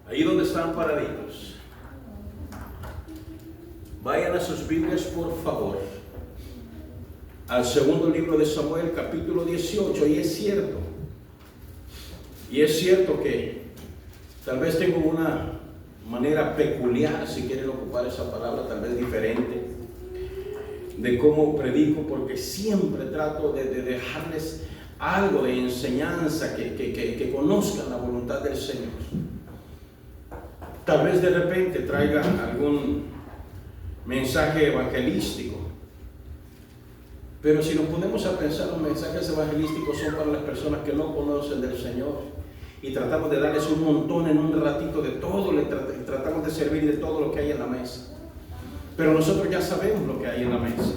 Ahí donde están paraditos, vayan a sus Biblias por favor al segundo libro de Samuel, capítulo 18. Y es cierto que tal vez tengo una manera peculiar, si quieren ocupar esa palabra, tal vez diferente, de cómo predico, porque siempre trato de dejarles algo de enseñanza, que conozcan la voluntad del Señor. Tal vez de repente traiga algún mensaje evangelístico, pero si nos ponemos a pensar, los mensajes evangelísticos son para las personas que no conocen del Señor, y tratamos de darles un montón en un ratito de todo, tratamos de servir de todo lo que hay en la mesa, pero nosotros ya sabemos lo que hay en la mesa.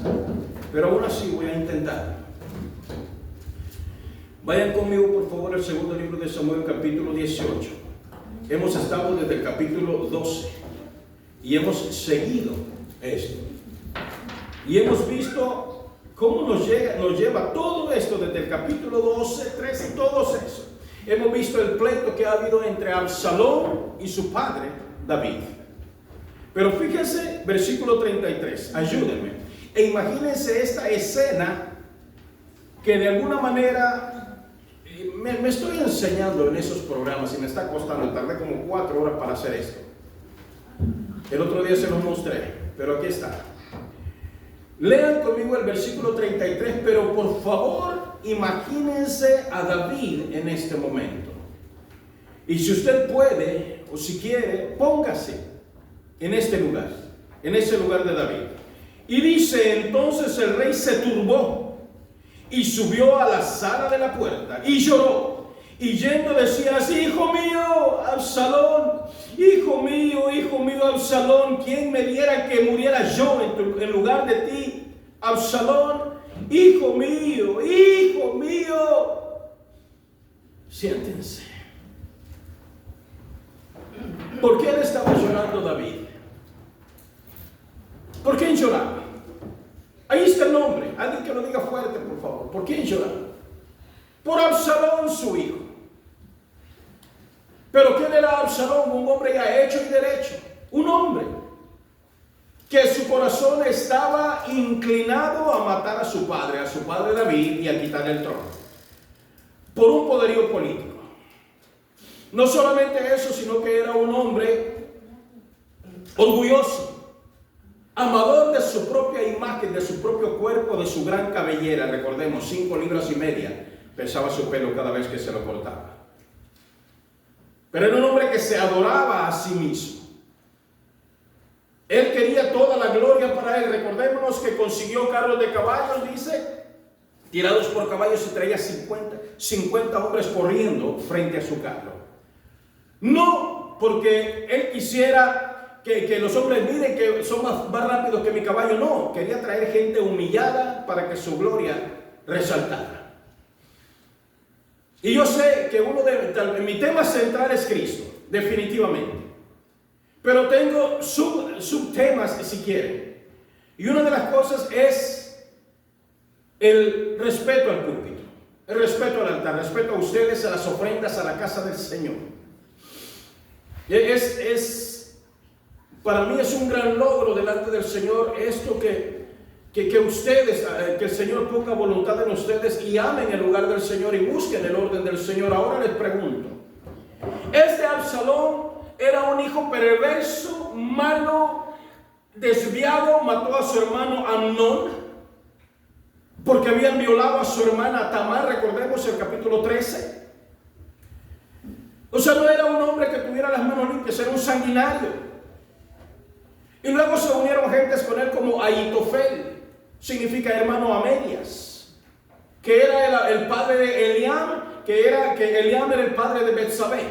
Pero aún así voy a intentar. Vayan conmigo por favor al segundo libro de Samuel, capítulo 18. Hemos estado desde el capítulo 12 y hemos seguido esto. Y hemos visto cómo nos lleva todo esto desde el capítulo 12, 13 y todo eso. Hemos visto el pleito que ha habido entre Absalón y su padre David. Pero fíjense, versículo 33, ayúdenme. E imagínense esta escena que de alguna manera... Me estoy enseñando en esos programas y me está costando, tardé como 4 horas para hacer esto. El otro día se los mostré, pero aquí está. Lean conmigo el versículo 33, pero por favor imagínense a David en este momento. Y si usted puede, o si quiere, póngase en este lugar, en ese lugar de David. Y dice, entonces el rey se turbó y subió a la sala de la puerta y lloró, y yendo decía así: hijo mío, Absalón, hijo mío, Absalón, ¿quién me diera que muriera yo en lugar de ti, Absalón? Hijo mío, hijo mío. Siéntense. ¿Por qué le estaba llorando David? ¿Por qué lloraba? Ahí está el nombre. Alguien que lo diga fuerte, por favor. ¿Por quién llora? Por Absalón, su hijo. Pero ¿quién era Absalón? Un hombre ya hecho y derecho. Un hombre que su corazón estaba inclinado a matar a su padre David, y a quitarle el trono. Por un poderío político. No solamente eso, sino que era un hombre orgulloso, amador de su propia imagen, de su propio cuerpo, de su gran cabellera. Recordemos, 5 libras y media pesaba su pelo cada vez que se lo cortaba. Pero era un hombre que se adoraba a sí mismo. Él quería toda la gloria para él. Recordémonos que consiguió carros de caballos, dice, tirados por caballos, y traía 50 hombres corriendo frente a su carro. No porque él quisiera que los hombres miren que son más rápidos que mi caballo. No, quería traer gente humillada para que su gloria resaltara. Y yo sé que mi tema central es Cristo, definitivamente. Pero tengo subtemas, si quieren. Y una de las cosas es el respeto al púlpito, el respeto al altar, respeto a ustedes, a las ofrendas, a la casa del Señor. Para mí es un gran logro delante del Señor esto que ustedes, que el Señor ponga voluntad en ustedes y amen el lugar del Señor y busquen el orden del Señor. Ahora les pregunto, ¿este Absalón era un hijo perverso, malo, desviado, mató a su hermano Amnón porque habían violado a su hermana Tamar? Recordemos el capítulo 13. O sea, no era un hombre que tuviera las manos limpias, era un sanguinario. Y luego se unieron gentes con él como Ahitofel, significa hermano a medias, que era el padre de Eliam, que Eliam era el padre de Betsabé.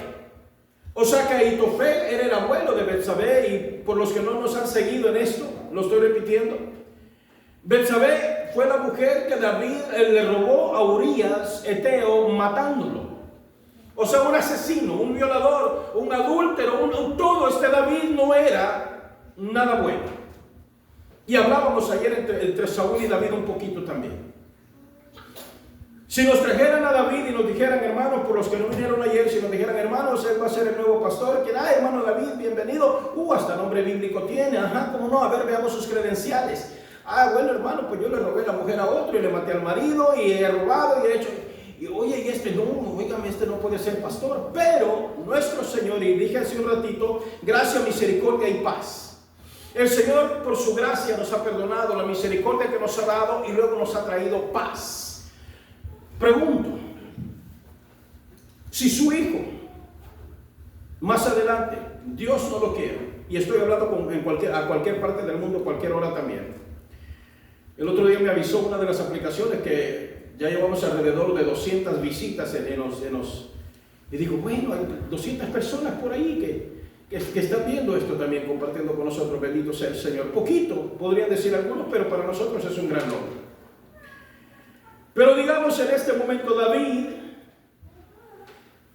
O sea que Ahitofel era el abuelo de Betsabé, y por los que no nos han seguido en esto, lo estoy repitiendo. Betsabé fue la mujer que David le robó a Urías, Eteo, matándolo. O sea, un asesino, un violador, un adúltero, todo este David no era nada bueno. Y hablábamos ayer entre Saúl y David un poquito también. Si nos trajeran a David y nos dijeran, hermanos, por los que no vinieron ayer, si nos dijeran, hermanos, él va a ser el nuevo pastor, que hermano, David, bienvenido. Hasta nombre bíblico tiene. Ajá, cómo no, a ver, veamos sus credenciales. Ah, bueno, hermano, pues yo le robé la mujer a otro y le maté al marido y he robado y he hecho... Y oye, y este no, oígame, este no puede ser pastor. Pero nuestro Señor, y dije hace un ratito, gracia, misericordia y paz. El Señor por su gracia nos ha perdonado, la misericordia que nos ha dado y luego nos ha traído paz. Pregunto, si su hijo más adelante, Dios no lo quiere, y estoy hablando a cualquier parte del mundo, cualquier hora también. El otro día me avisó una de las aplicaciones que ya llevamos alrededor de 200 visitas y digo, bueno, hay 200 personas por ahí que están viendo esto también, compartiendo con nosotros. Bendito sea el Señor. Poquito, podrían decir algunos, pero para nosotros es un gran nombre. Pero digamos en este momento David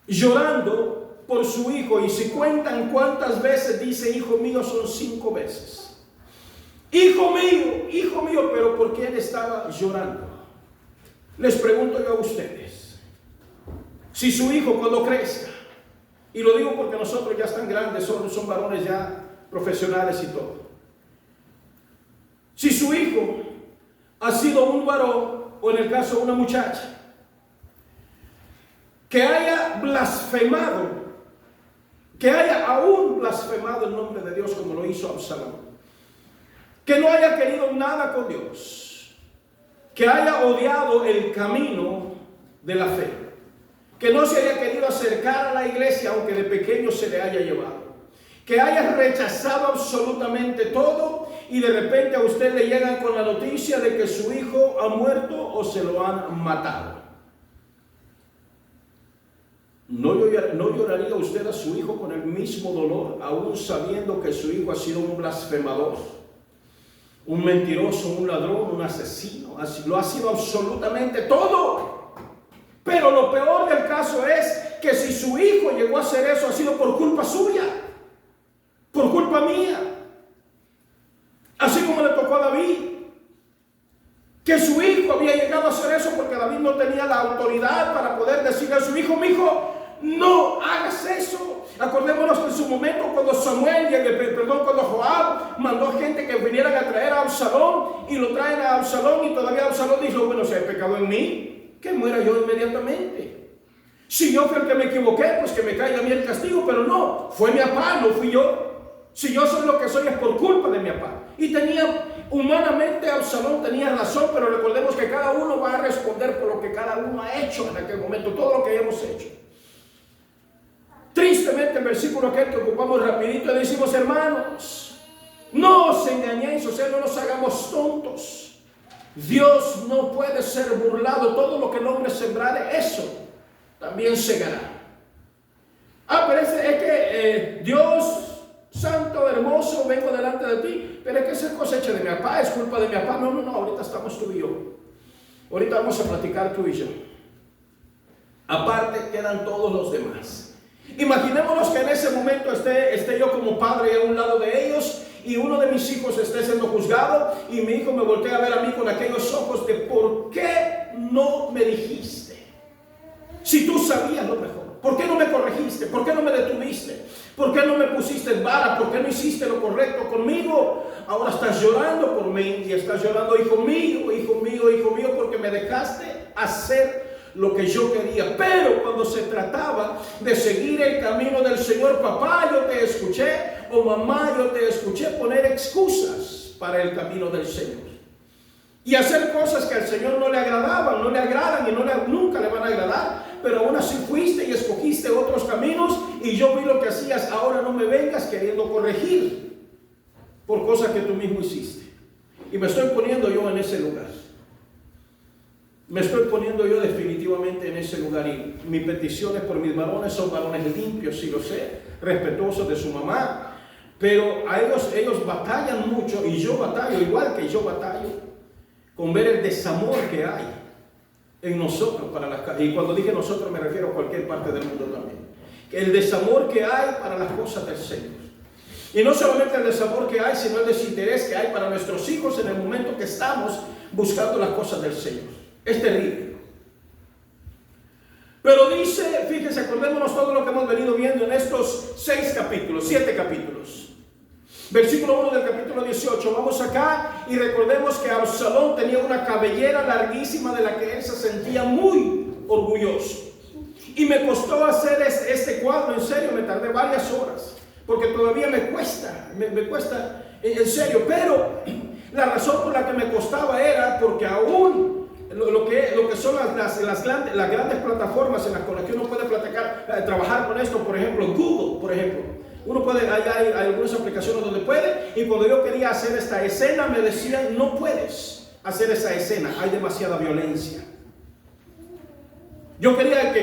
llorando por su hijo, y si cuentan cuántas veces dice hijo mío, son 5 veces. Hijo mío, pero ¿por qué él estaba llorando? Les pregunto yo a ustedes, si su hijo cuando crezca, y lo digo porque nosotros ya están grandes, son varones ya profesionales y todo, si su hijo ha sido un varón, o en el caso una muchacha, que haya blasfemado, que haya aún blasfemado el nombre de Dios como lo hizo Absalón, que no haya querido nada con Dios, que haya odiado el camino de la fe, que no se haya querido acercar a la iglesia aunque de pequeño se le haya llevado, que haya rechazado absolutamente todo y de repente a usted le llegan con la noticia de que su hijo ha muerto o se lo han matado. ¿No lloraría usted a su hijo con el mismo dolor, aún sabiendo que su hijo ha sido un blasfemador, un mentiroso, un ladrón, un asesino? Lo ha sido absolutamente todo. Pero lo peor del caso es que si su hijo llegó a hacer eso, ha sido por culpa suya, por culpa mía. Así como le tocó a David, que su hijo había llegado a hacer eso porque David no tenía la autoridad para poder decirle a su hijo, mi hijo, no hagas eso. Acordémonos que en su momento cuando cuando Joab mandó gente que vinieran a traer a Absalón, y lo traen a Absalón, y todavía Absalón dijo, bueno, si hay pecado en mí, que muera yo inmediatamente. Si yo fui el que me equivoqué, pues que me caiga a mí el castigo, pero no, fue mi papá, no fui yo. Si yo soy lo que soy es por culpa de mi papá. Y humanamente Absalón tenía razón, pero recordemos que cada uno va a responder por lo que cada uno ha hecho en aquel momento, todo lo que hayamos hecho. Tristemente el versículo aquel que ocupamos rapidito, le decimos, hermanos, no os engañéis, o sea, no nos hagamos tontos. Dios no puede ser burlado, todo lo que el hombre sembrare, eso también segará. Pero es que Dios santo, hermoso, vengo delante de ti, pero es que esa cosecha de mi papá, es culpa de mi papá. No, ahorita estamos tú y yo. Ahorita vamos a platicar tú y yo. Aparte quedan todos los demás. Imaginémonos que en ese momento esté yo como padre a un lado de ellos, y uno de mis hijos esté siendo juzgado, y mi hijo me voltea a ver a mí con aquellos ojos de ¿por qué no me dijiste? Si tú sabías lo mejor. ¿Por qué no me corregiste? ¿Por qué no me detuviste? ¿Por qué no me pusiste en vara? ¿Por qué no hiciste lo correcto conmigo? Ahora estás llorando por mí, y estás llorando, hijo mío, porque me dejaste hacer lo que yo quería. Pero cuando se trataba de seguir el camino del Señor, papá, yo te escuché, o mamá, yo te escuché poner excusas para el camino del Señor y hacer cosas que al Señor no le agradaban, no le agradan y nunca le van a agradar. Pero aún así fuiste y escogiste otros caminos, y yo vi lo que hacías. Ahora no me vengas queriendo corregir por cosas que tú mismo hiciste. Y me estoy poniendo yo en ese lugar. Me estoy poniendo yo definitivamente en ese lugar, y mis peticiones por mis varones son varones limpios, sí lo sé, respetuosos de su mamá, pero a ellos batallan mucho, y yo batallo, igual que yo batallo, con ver el desamor que hay en nosotros para las cosas. Y cuando dije nosotros me refiero a cualquier parte del mundo también. El desamor que hay para las cosas del Señor. Y no solamente el desamor que hay, sino el desinterés que hay para nuestros hijos en el momento que estamos buscando las cosas del Señor. Es terrible. Pero dice, fíjense, acordémonos todo lo que hemos venido viendo en estos 7 capítulos. Versículo 1 del capítulo 18. Vamos acá y recordemos que Absalón tenía una cabellera larguísima de la que él se sentía muy orgulloso. Y me costó hacer este cuadro, en serio, me tardé varias horas, porque todavía me cuesta, en serio. Pero la razón por la que me costaba era porque aún lo que son las grandes plataformas en las que uno puede trabajar con esto, por ejemplo, Google, por ejemplo. Uno puede, hay algunas aplicaciones donde puede, y cuando yo quería hacer esta escena me decían, no puedes hacer esa escena, hay demasiada violencia. Yo quería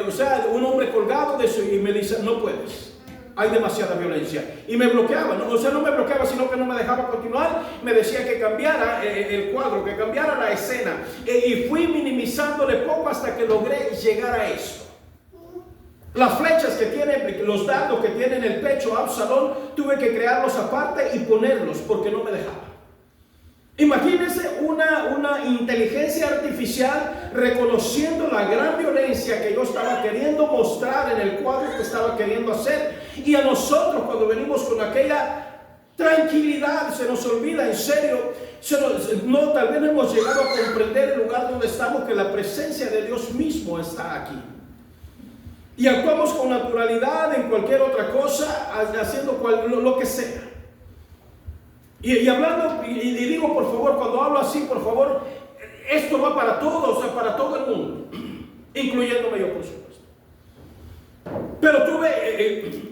o sea, un hombre colgado de eso, y me dice, no puedes, hay demasiada violencia. Y me bloqueaba, ¿no? O sea, no me bloqueaba, sino que no me dejaba continuar. Me decía que cambiara el cuadro, que cambiara la escena. Y fui minimizándole poco hasta que logré llegar a esto. Las flechas que tiene, los dardos que tiene en el pecho Absalón, tuve que crearlos aparte y ponerlos porque no me dejaba. Imagínense una inteligencia artificial reconociendo la gran violencia que yo estaba queriendo mostrar en el cuadro que estaba queriendo hacer. Y a nosotros, cuando venimos con aquella tranquilidad, se nos olvida, en serio, tal vez no hemos llegado a comprender el lugar donde estamos, que la presencia de Dios mismo está aquí. Y actuamos con naturalidad en cualquier otra cosa, haciendo lo que sea. Y hablando, y digo, por favor, cuando hablo así, por favor, esto va para todos, o sea, para todo el mundo, incluyéndome yo, por supuesto. Pero tuve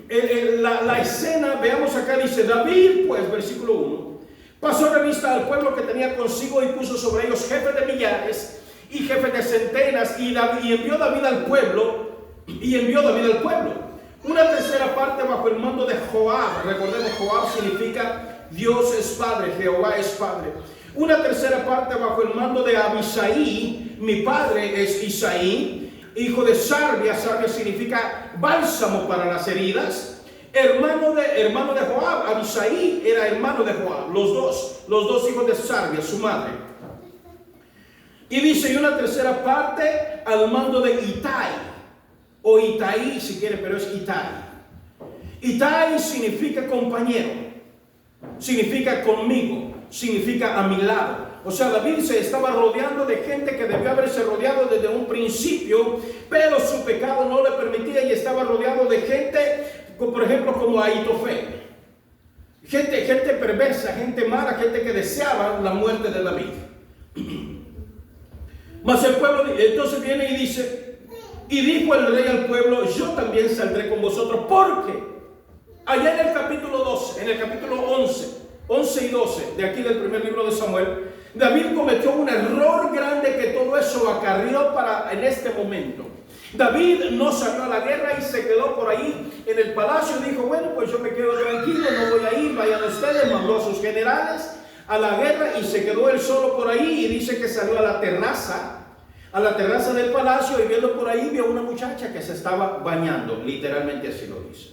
la escena, veamos acá, dice, David, pues, versículo 1, pasó revista al pueblo que tenía consigo y puso sobre ellos jefes de millares y jefes de centenas, y envió David al pueblo, una tercera parte bajo el mando de Joab. Recordemos, Joab significa Dios es Padre, Jehová es Padre. Una tercera parte bajo el mando de Abisai, mi padre es Isaí, hijo de Sarbia. Sarbia significa bálsamo para las heridas. Hermano de Joab. Abisai era hermano de Joab, los dos hijos de Sarbia, su madre. Y dice, y una tercera parte al mando de Itai, o Itai si quiere, pero es Itai. Itai significa compañero, significa conmigo, significa a mi lado. O sea, David se estaba rodeando de gente que debió haberse rodeado desde un principio, pero su pecado no le permitía, y estaba rodeado de gente, por ejemplo, como Ahitofel. Gente perversa, gente mala, gente que deseaba la muerte de David. Mas el pueblo entonces viene y dice, y dijo el rey al pueblo, yo también saldré con vosotros, porque allá en el capítulo 12, en el capítulo 11 y 12 de aquí del primer libro de Samuel, David cometió un error grande que todo eso acarrió en este momento. David no salió a la guerra y se quedó por ahí en el palacio y dijo, bueno, pues yo me quedo tranquilo, no voy a ir, vayan ustedes. Mandó a sus generales a la guerra y se quedó él solo por ahí, y dice que salió a la terraza del palacio, y viendo por ahí vio a una muchacha que se estaba bañando, literalmente así lo dice.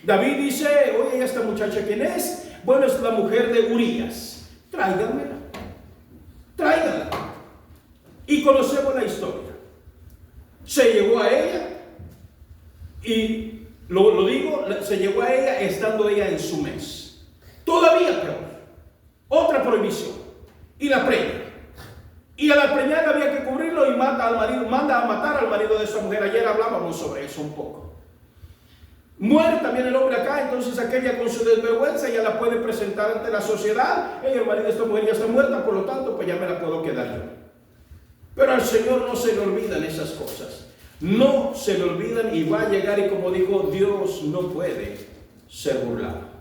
David dice, oye, ¿esta muchacha quién es? Bueno, es la mujer de Urías, tráiganmela. Y conocemos la historia. Se llegó a ella, y lo digo, se llegó a ella estando ella en su mes. Todavía peor, otra prohibición, y la preña. Y a la preñada había que cubrirlo, y manda a matar al marido de esa mujer. Ayer hablábamos sobre eso un poco. Muere también el hombre acá, entonces aquella con su desvergüenza ya la puede presentar ante la sociedad. El marido de esta mujer ya está muerta, por lo tanto pues ya me la puedo quedar yo. Pero al Señor no se le olvidan esas cosas. No se le olvidan, y va a llegar, y como dijo, Dios no puede ser burlado.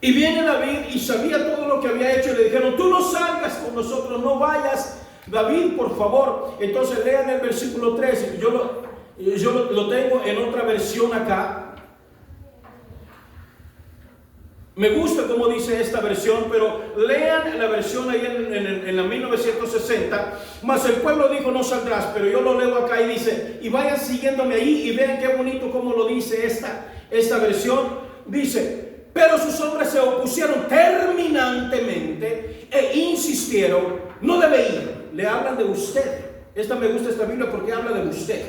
Y viene David y sabía todo lo que había hecho, y le dijeron, tú no salgas con nosotros, no vayas, David, por favor. Entonces lean el versículo 13, yo lo tengo en otra versión acá. Me gusta cómo dice esta versión, pero lean la versión ahí en la 1960. Mas el pueblo dijo, no saldrás, pero yo lo leo acá y dice, y vayan siguiéndome ahí y vean qué bonito cómo lo dice esta versión. Dice, pero sus hombres se opusieron terminantemente e insistieron, no debe ir. Le hablan de usted. Me gusta esta Biblia porque habla de usted.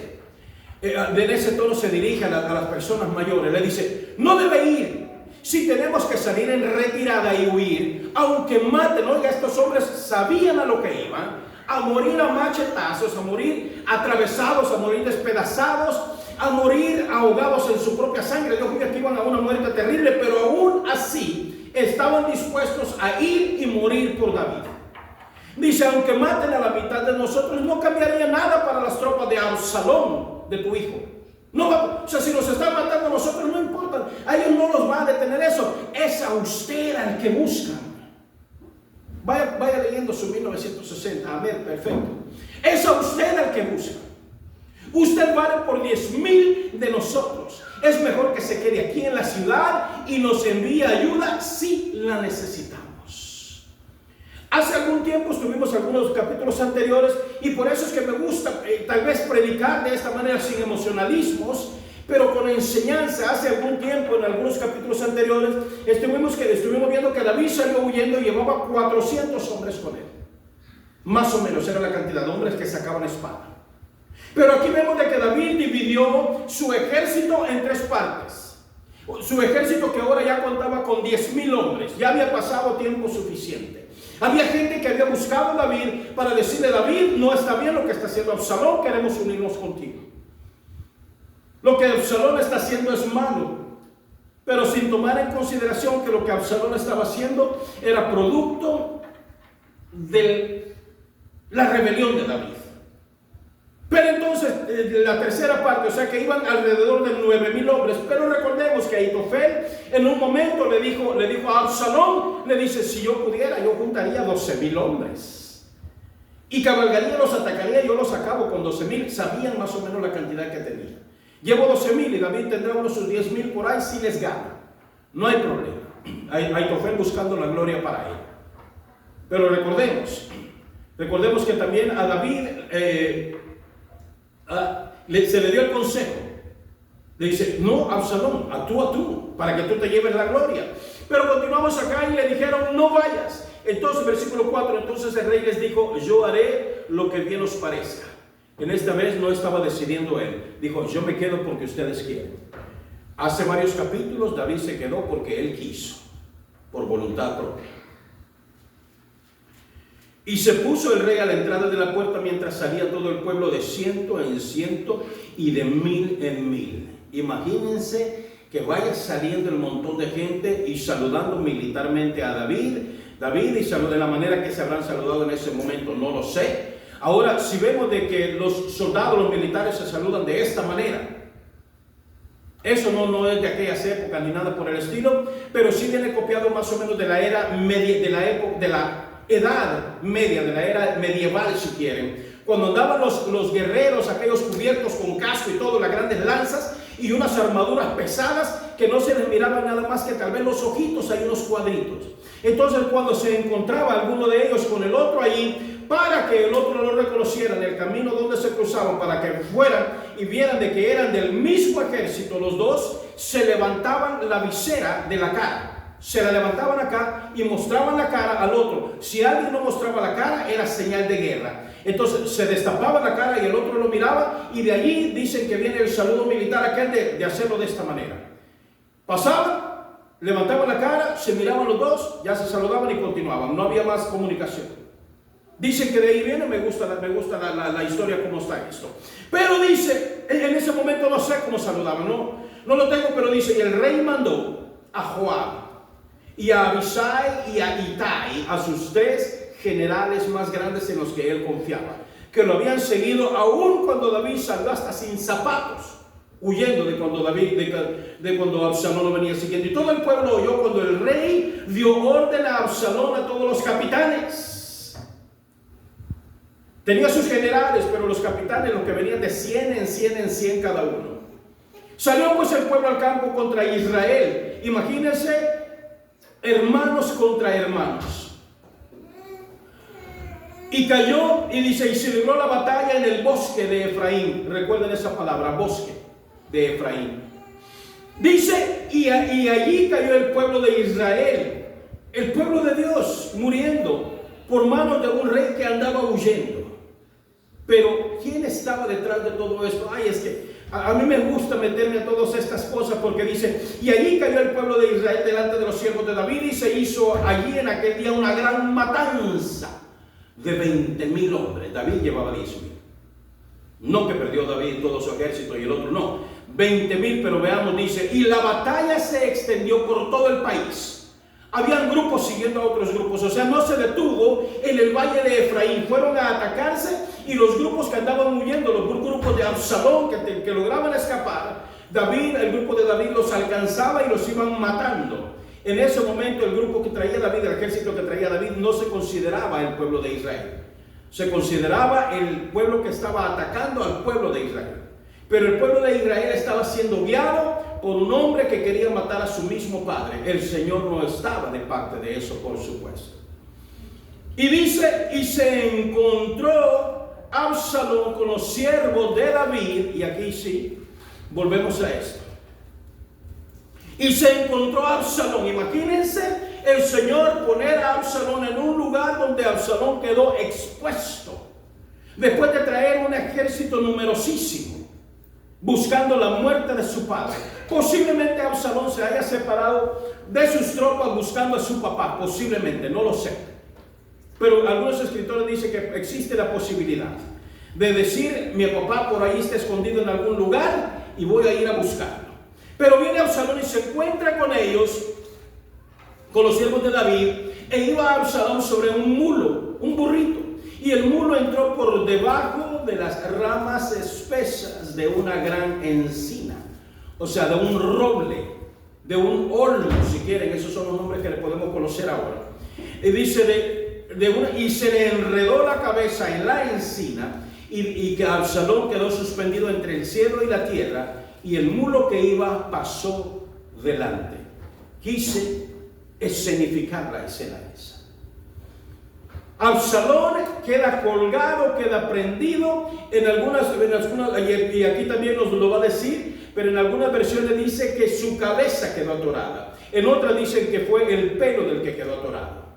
En ese tono se dirige a las personas mayores. Le dice, no debe ir. Si tenemos que salir en retirada y huir, aunque maten, oiga, estos hombres sabían a lo que iban, a morir a machetazos, a morir atravesados, a morir despedazados, a morir ahogados en su propia sangre. Dios mío, que iban a una muerte terrible, pero aún así estaban dispuestos a ir y morir por David. Dice, aunque maten a la mitad de nosotros, no cambiaría nada para las tropas de Absalón, de tu hijo. No va, o sea, si nos están matando a nosotros, no importa. A ellos no los va a detener eso. Es a usted al que buscan. Vaya leyendo su 1960. Amén, perfecto. Es a usted al que busca. Usted vale por 10,000 de nosotros. Es mejor que se quede aquí en la ciudad y nos envíe ayuda si la necesitamos. Hace algún tiempo estuvimos algunos capítulos anteriores y por eso es que me gusta tal vez predicar de esta manera sin emocionalismos, pero con enseñanza. Hace algún tiempo en algunos capítulos anteriores estuvimos viendo que David salió huyendo y llevaba 400 hombres con él. Más o menos era la cantidad de hombres que sacaban espada. Pero aquí vemos de que David dividió su ejército en 3 partes. Su ejército, que ahora ya contaba con 10,000 hombres, ya había pasado tiempo suficiente. Había gente que había buscado a David para decirle, David, no está bien lo que está haciendo Absalón, queremos unirnos contigo. Lo que Absalón está haciendo es malo, pero sin tomar en consideración que lo que Absalón estaba haciendo era producto de la rebelión de David. Pero entonces, la tercera parte, o sea que iban alrededor de 9,000 hombres. Pero recordemos que Ahitofel en un momento le dijo a Absalón, le dice, si yo pudiera, yo juntaría 12,000 hombres. Y cabalgaría, los atacaría, yo los acabo con 12,000. Sabían más o menos la cantidad que tenía. Llevo 12,000 y David tendrá unos sus 10,000 por ahí si les gana. No hay problema. Ahitofel buscando la gloria para él. Pero recordemos que también a David se le dio el consejo. Le dice, no, Absalón, actúa tú, para que tú te lleves la gloria. Pero continuamos acá y le dijeron, no vayas. Entonces, versículo 4, entonces el rey les dijo, yo haré lo que bien os parezca. En esta vez no estaba decidiendo él. Dijo, yo me quedo porque ustedes quieren. Hace varios capítulos David se quedó porque él quiso, por voluntad propia. Y se puso el rey a la entrada de la puerta mientras salía todo el pueblo de 100 en 100 y de 1000 en 1000. Imagínense que vaya saliendo el montón de gente y saludando militarmente a David y saludó de la manera que se habrán saludado en ese momento, no lo sé. Ahora, si vemos de que los soldados, los militares se saludan de esta manera, eso no es de aquellas épocas ni nada por el estilo, pero sí viene copiado más o menos de la era media, de la época, de la edad media, de la era medieval si quieren, cuando andaban los guerreros, aquellos cubiertos con casco y todo, las grandes lanzas y unas armaduras pesadas que no se les miraba nada más que tal vez los ojitos, hay unos cuadritos. Entonces cuando se encontraba alguno de ellos con el otro allí, para que el otro lo reconociera en el camino donde se cruzaban, para que fueran y vieran de que eran del mismo ejército los dos, se levantaban la visera de la cara. Se la levantaban acá y mostraban la cara al otro. Si alguien no mostraba la cara, era señal de guerra. Entonces se destapaba la cara y el otro lo miraba, y de allí dicen que viene el saludo militar aquel de hacerlo de esta manera. Pasaban, levantaban la cara, se miraban los dos, ya se saludaban y continuaban. No había más comunicación. Dicen que de ahí viene, me gusta la historia como está esto. Pero dice, en ese momento no sé cómo saludaban, no lo tengo, pero dice, y el rey mandó a Joab y a Abisai y a Itai, a sus 3 generales más grandes en los que él confiaba, que lo habían seguido aún cuando David salió hasta sin zapatos, huyendo de cuando Absalón lo venía siguiendo. Y todo el pueblo oyó cuando el rey dio orden a Absalón a todos los capitanes. Tenía sus generales, pero los capitanes, los que venían de 100 en 100 en 100 cada uno. Salió pues el pueblo al campo contra Israel. Imagínense, hermanos contra hermanos. Y cayó, y dice, y se libró la batalla en el bosque de Efraín. Recuerden esa palabra, bosque de Efraín. Dice, y allí cayó el pueblo de Israel, el pueblo de Dios, muriendo por manos de un rey que andaba huyendo. Pero ¿quién estaba detrás de todo esto? Ay, es que a mí me gusta meterme a todas estas cosas porque dice, y allí cayó el pueblo de Israel delante de los siervos de David y se hizo allí en aquel día una gran matanza de 20,000 hombres. David llevaba 10,000. No que perdió David todo su ejército y el otro no. 20,000, pero veamos, dice, y la batalla se extendió por todo el país. Habían grupos siguiendo a otros grupos, o sea, no se detuvo en el valle de Efraín. Fueron a atacarse y los grupos que andaban huyendo, los grupos de Absalón que lograban escapar, el grupo de David los alcanzaba y los iban matando. En ese momento el grupo que traía David, el ejército que traía David, no se consideraba el pueblo de Israel. Se consideraba el pueblo que estaba atacando al pueblo de Israel. Pero el pueblo de Israel estaba siendo guiado por un hombre que quería matar a su mismo padre. El Señor no estaba de parte de eso, por supuesto. Y dice, y se encontró Absalón con los siervos de David, y aquí sí, volvemos a esto. Y se encontró Absalón, imagínense el Señor poner a Absalón en un lugar donde Absalón quedó expuesto, después de traer un ejército numerosísimo, buscando la muerte de su padre. Posiblemente Absalón se haya separado de sus tropas buscando a su papá, posiblemente, no lo sé. Pero algunos escritores dicen que existe la posibilidad de decir, mi papá por ahí está escondido en algún lugar y voy a ir a buscarlo. Pero viene Absalón y se encuentra con ellos, con los siervos de David, e iba Absalón sobre un mulo, un burrito, y el mulo entró por debajo de las ramas espesas de una gran encina, o sea, de un roble, de un olmo, si quieren, esos son los nombres que le podemos conocer ahora. Y dice, y se le enredó la cabeza en la encina, y que Absalón quedó suspendido entre el cielo y la tierra, y el mulo que iba pasó delante. Quise escenificar la escena esa. Absalón queda colgado, queda prendido en algunas, y aquí también nos lo va a decir, pero en algunas versiones dice que su cabeza quedó atorada. En otras dicen que fue el pelo del que quedó atorado.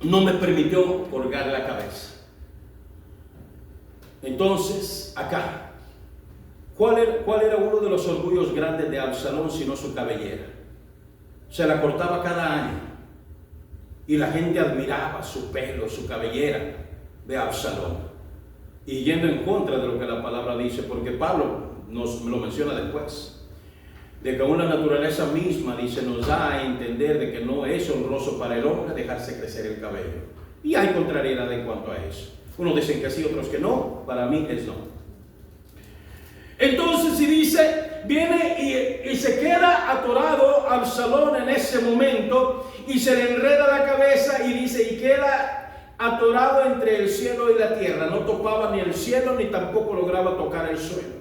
No me permitió colgar la cabeza. Entonces, acá, ¿cuál era uno de los orgullos grandes de Absalón sino su cabellera? Se la cortaba cada año y la gente admiraba su pelo, su cabellera de Absalón, y yendo en contra de lo que la palabra dice, porque Pablo nos lo menciona después, de que una naturaleza misma, dice, nos da a entender de que no es honroso para el hombre dejarse crecer el cabello, y hay contrariedad en cuanto a eso. Unos dicen que sí, otros que no. Para mí es no. Entonces, si dice, viene y se queda atorado Absalón en ese momento, y se le enreda la cabeza, y dice, y queda atorado entre el cielo y la tierra. No topaba ni el cielo, ni tampoco lograba tocar el suelo.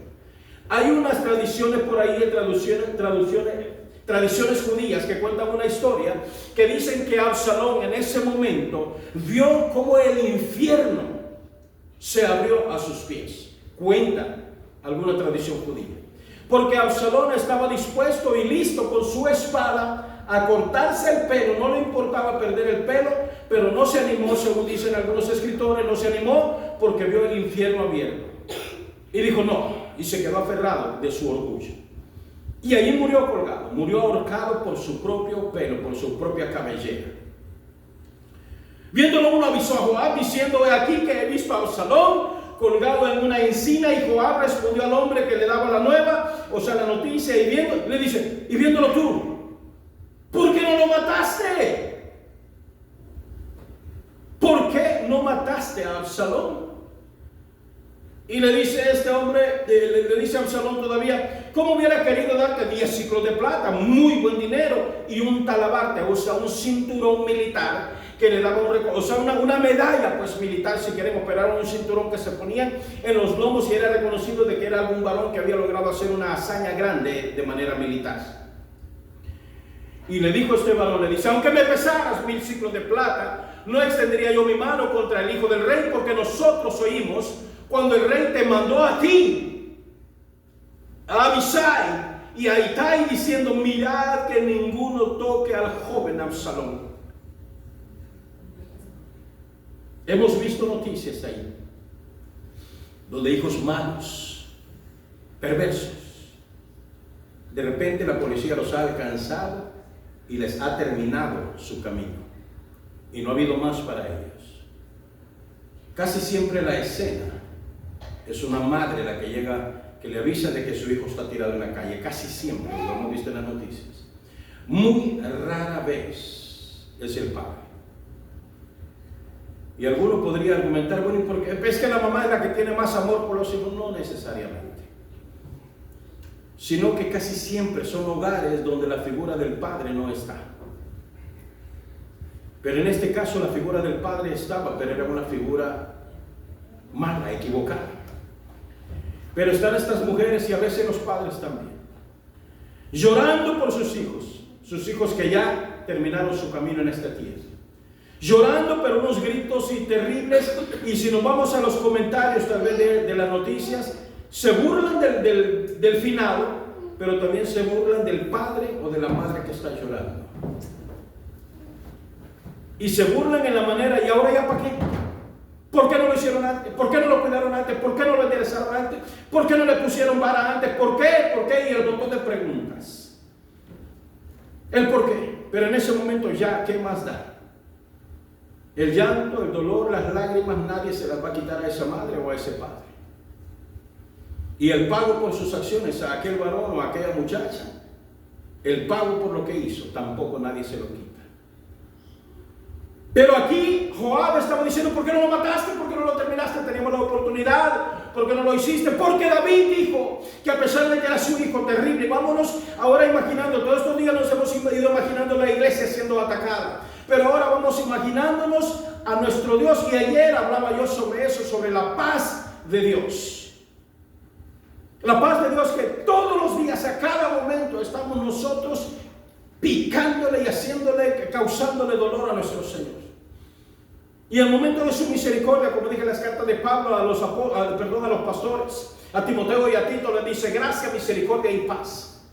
Hay unas tradiciones por ahí, tradiciones judías que cuentan una historia, que dicen que Absalón en ese momento vio como el infierno se abrió a sus pies. Cuenta alguna tradición judía, porque Absalón estaba dispuesto y listo con su espada a cortarse el pelo. No le importaba perder el pelo, pero no se animó, según dicen algunos escritores, no se animó porque vio el infierno abierto y dijo no, y se quedó aferrado de su orgullo, y allí murió colgado, murió ahorcado por su propio pelo, por su propia cabellera. Viéndolo, uno avisó a Joab diciendo, he aquí que he visto a Absalón colgado en una encina. Y Joab respondió al hombre que le daba la nueva, o sea, la noticia, y le dice, y viéndolo tú, ¿por qué no lo mataste? ¿Por qué no mataste a Absalón? Y le dice este hombre, le dice a Absalón todavía, ¿cómo hubiera querido darte 10 ciclos de plata, muy buen dinero, y un talabarte, o sea, un cinturón militar, que le daba una medalla pues militar, si queremos, pero era un cinturón que se ponía en los lomos y era reconocido de que era algún varón que había logrado hacer una hazaña grande de manera militar. Y le dijo este varón, le dice, aunque me pesaras 1000 ciclos de plata, no extendería yo mi mano contra el hijo del rey, porque nosotros oímos cuando el rey te mandó a ti, a Abisai y a Itai, diciendo, mirad que ninguno toque al joven Absalón. Hemos visto noticias ahí donde hijos malos, perversos, de repente la policía los ha alcanzado y les ha terminado su camino y no ha habido más para ellos. Casi siempre la escena es una madre la que llega, que le avisa de que su hijo está tirado en la calle. Casi siempre, lo hemos visto en las noticias. Muy rara vez es el padre. Y alguno podría argumentar, bueno, ¿y por qué? Es que la mamá es la que tiene más amor por los hijos. No necesariamente, sino que casi siempre son hogares donde la figura del padre no está. Pero en este caso la figura del padre estaba, pero era una figura mala, equivocada. Pero están estas mujeres y a veces los padres también, llorando por sus hijos que ya terminaron su camino en esta tierra. Llorando, pero unos gritos y terribles. Y si nos vamos a los comentarios tal vez de las noticias, se burlan del finado, pero también se burlan del padre o de la madre que está llorando. Y se burlan en la manera, ¿y ahora ya para qué? ¿Por qué no lo hicieron antes? ¿Por qué no lo cuidaron antes? ¿Por qué no lo enderezaron antes? ¿Por qué no le pusieron vara antes? ¿Por qué? ¿Por qué? Y el montón de preguntas. El por qué. Pero en ese momento ya, ¿qué más da? El llanto, el dolor, las lágrimas, nadie se las va a quitar a esa madre o a ese padre. Y el pago por sus acciones a aquel varón o a aquella muchacha, el pago por lo que hizo, tampoco nadie se lo quita. Pero aquí Joab estaba diciendo, ¿por qué no lo mataste? ¿Por qué no lo terminaste? Teníamos la oportunidad. ¿Por qué no lo hiciste? Porque David dijo que a pesar de que era su hijo terrible, vámonos ahora imaginando, todos estos días nos hemos ido imaginando la iglesia siendo atacada. Pero ahora vamos imaginándonos a nuestro Dios. Y ayer hablaba yo sobre eso, sobre la paz de Dios. La paz de Dios que todos los días, a cada momento, estamos nosotros picándole y causándole dolor a nuestro Señor. Y el momento de su misericordia, como dije en las cartas de Pablo a los pastores, a Timoteo y a Tito, le dice gracia, misericordia y paz.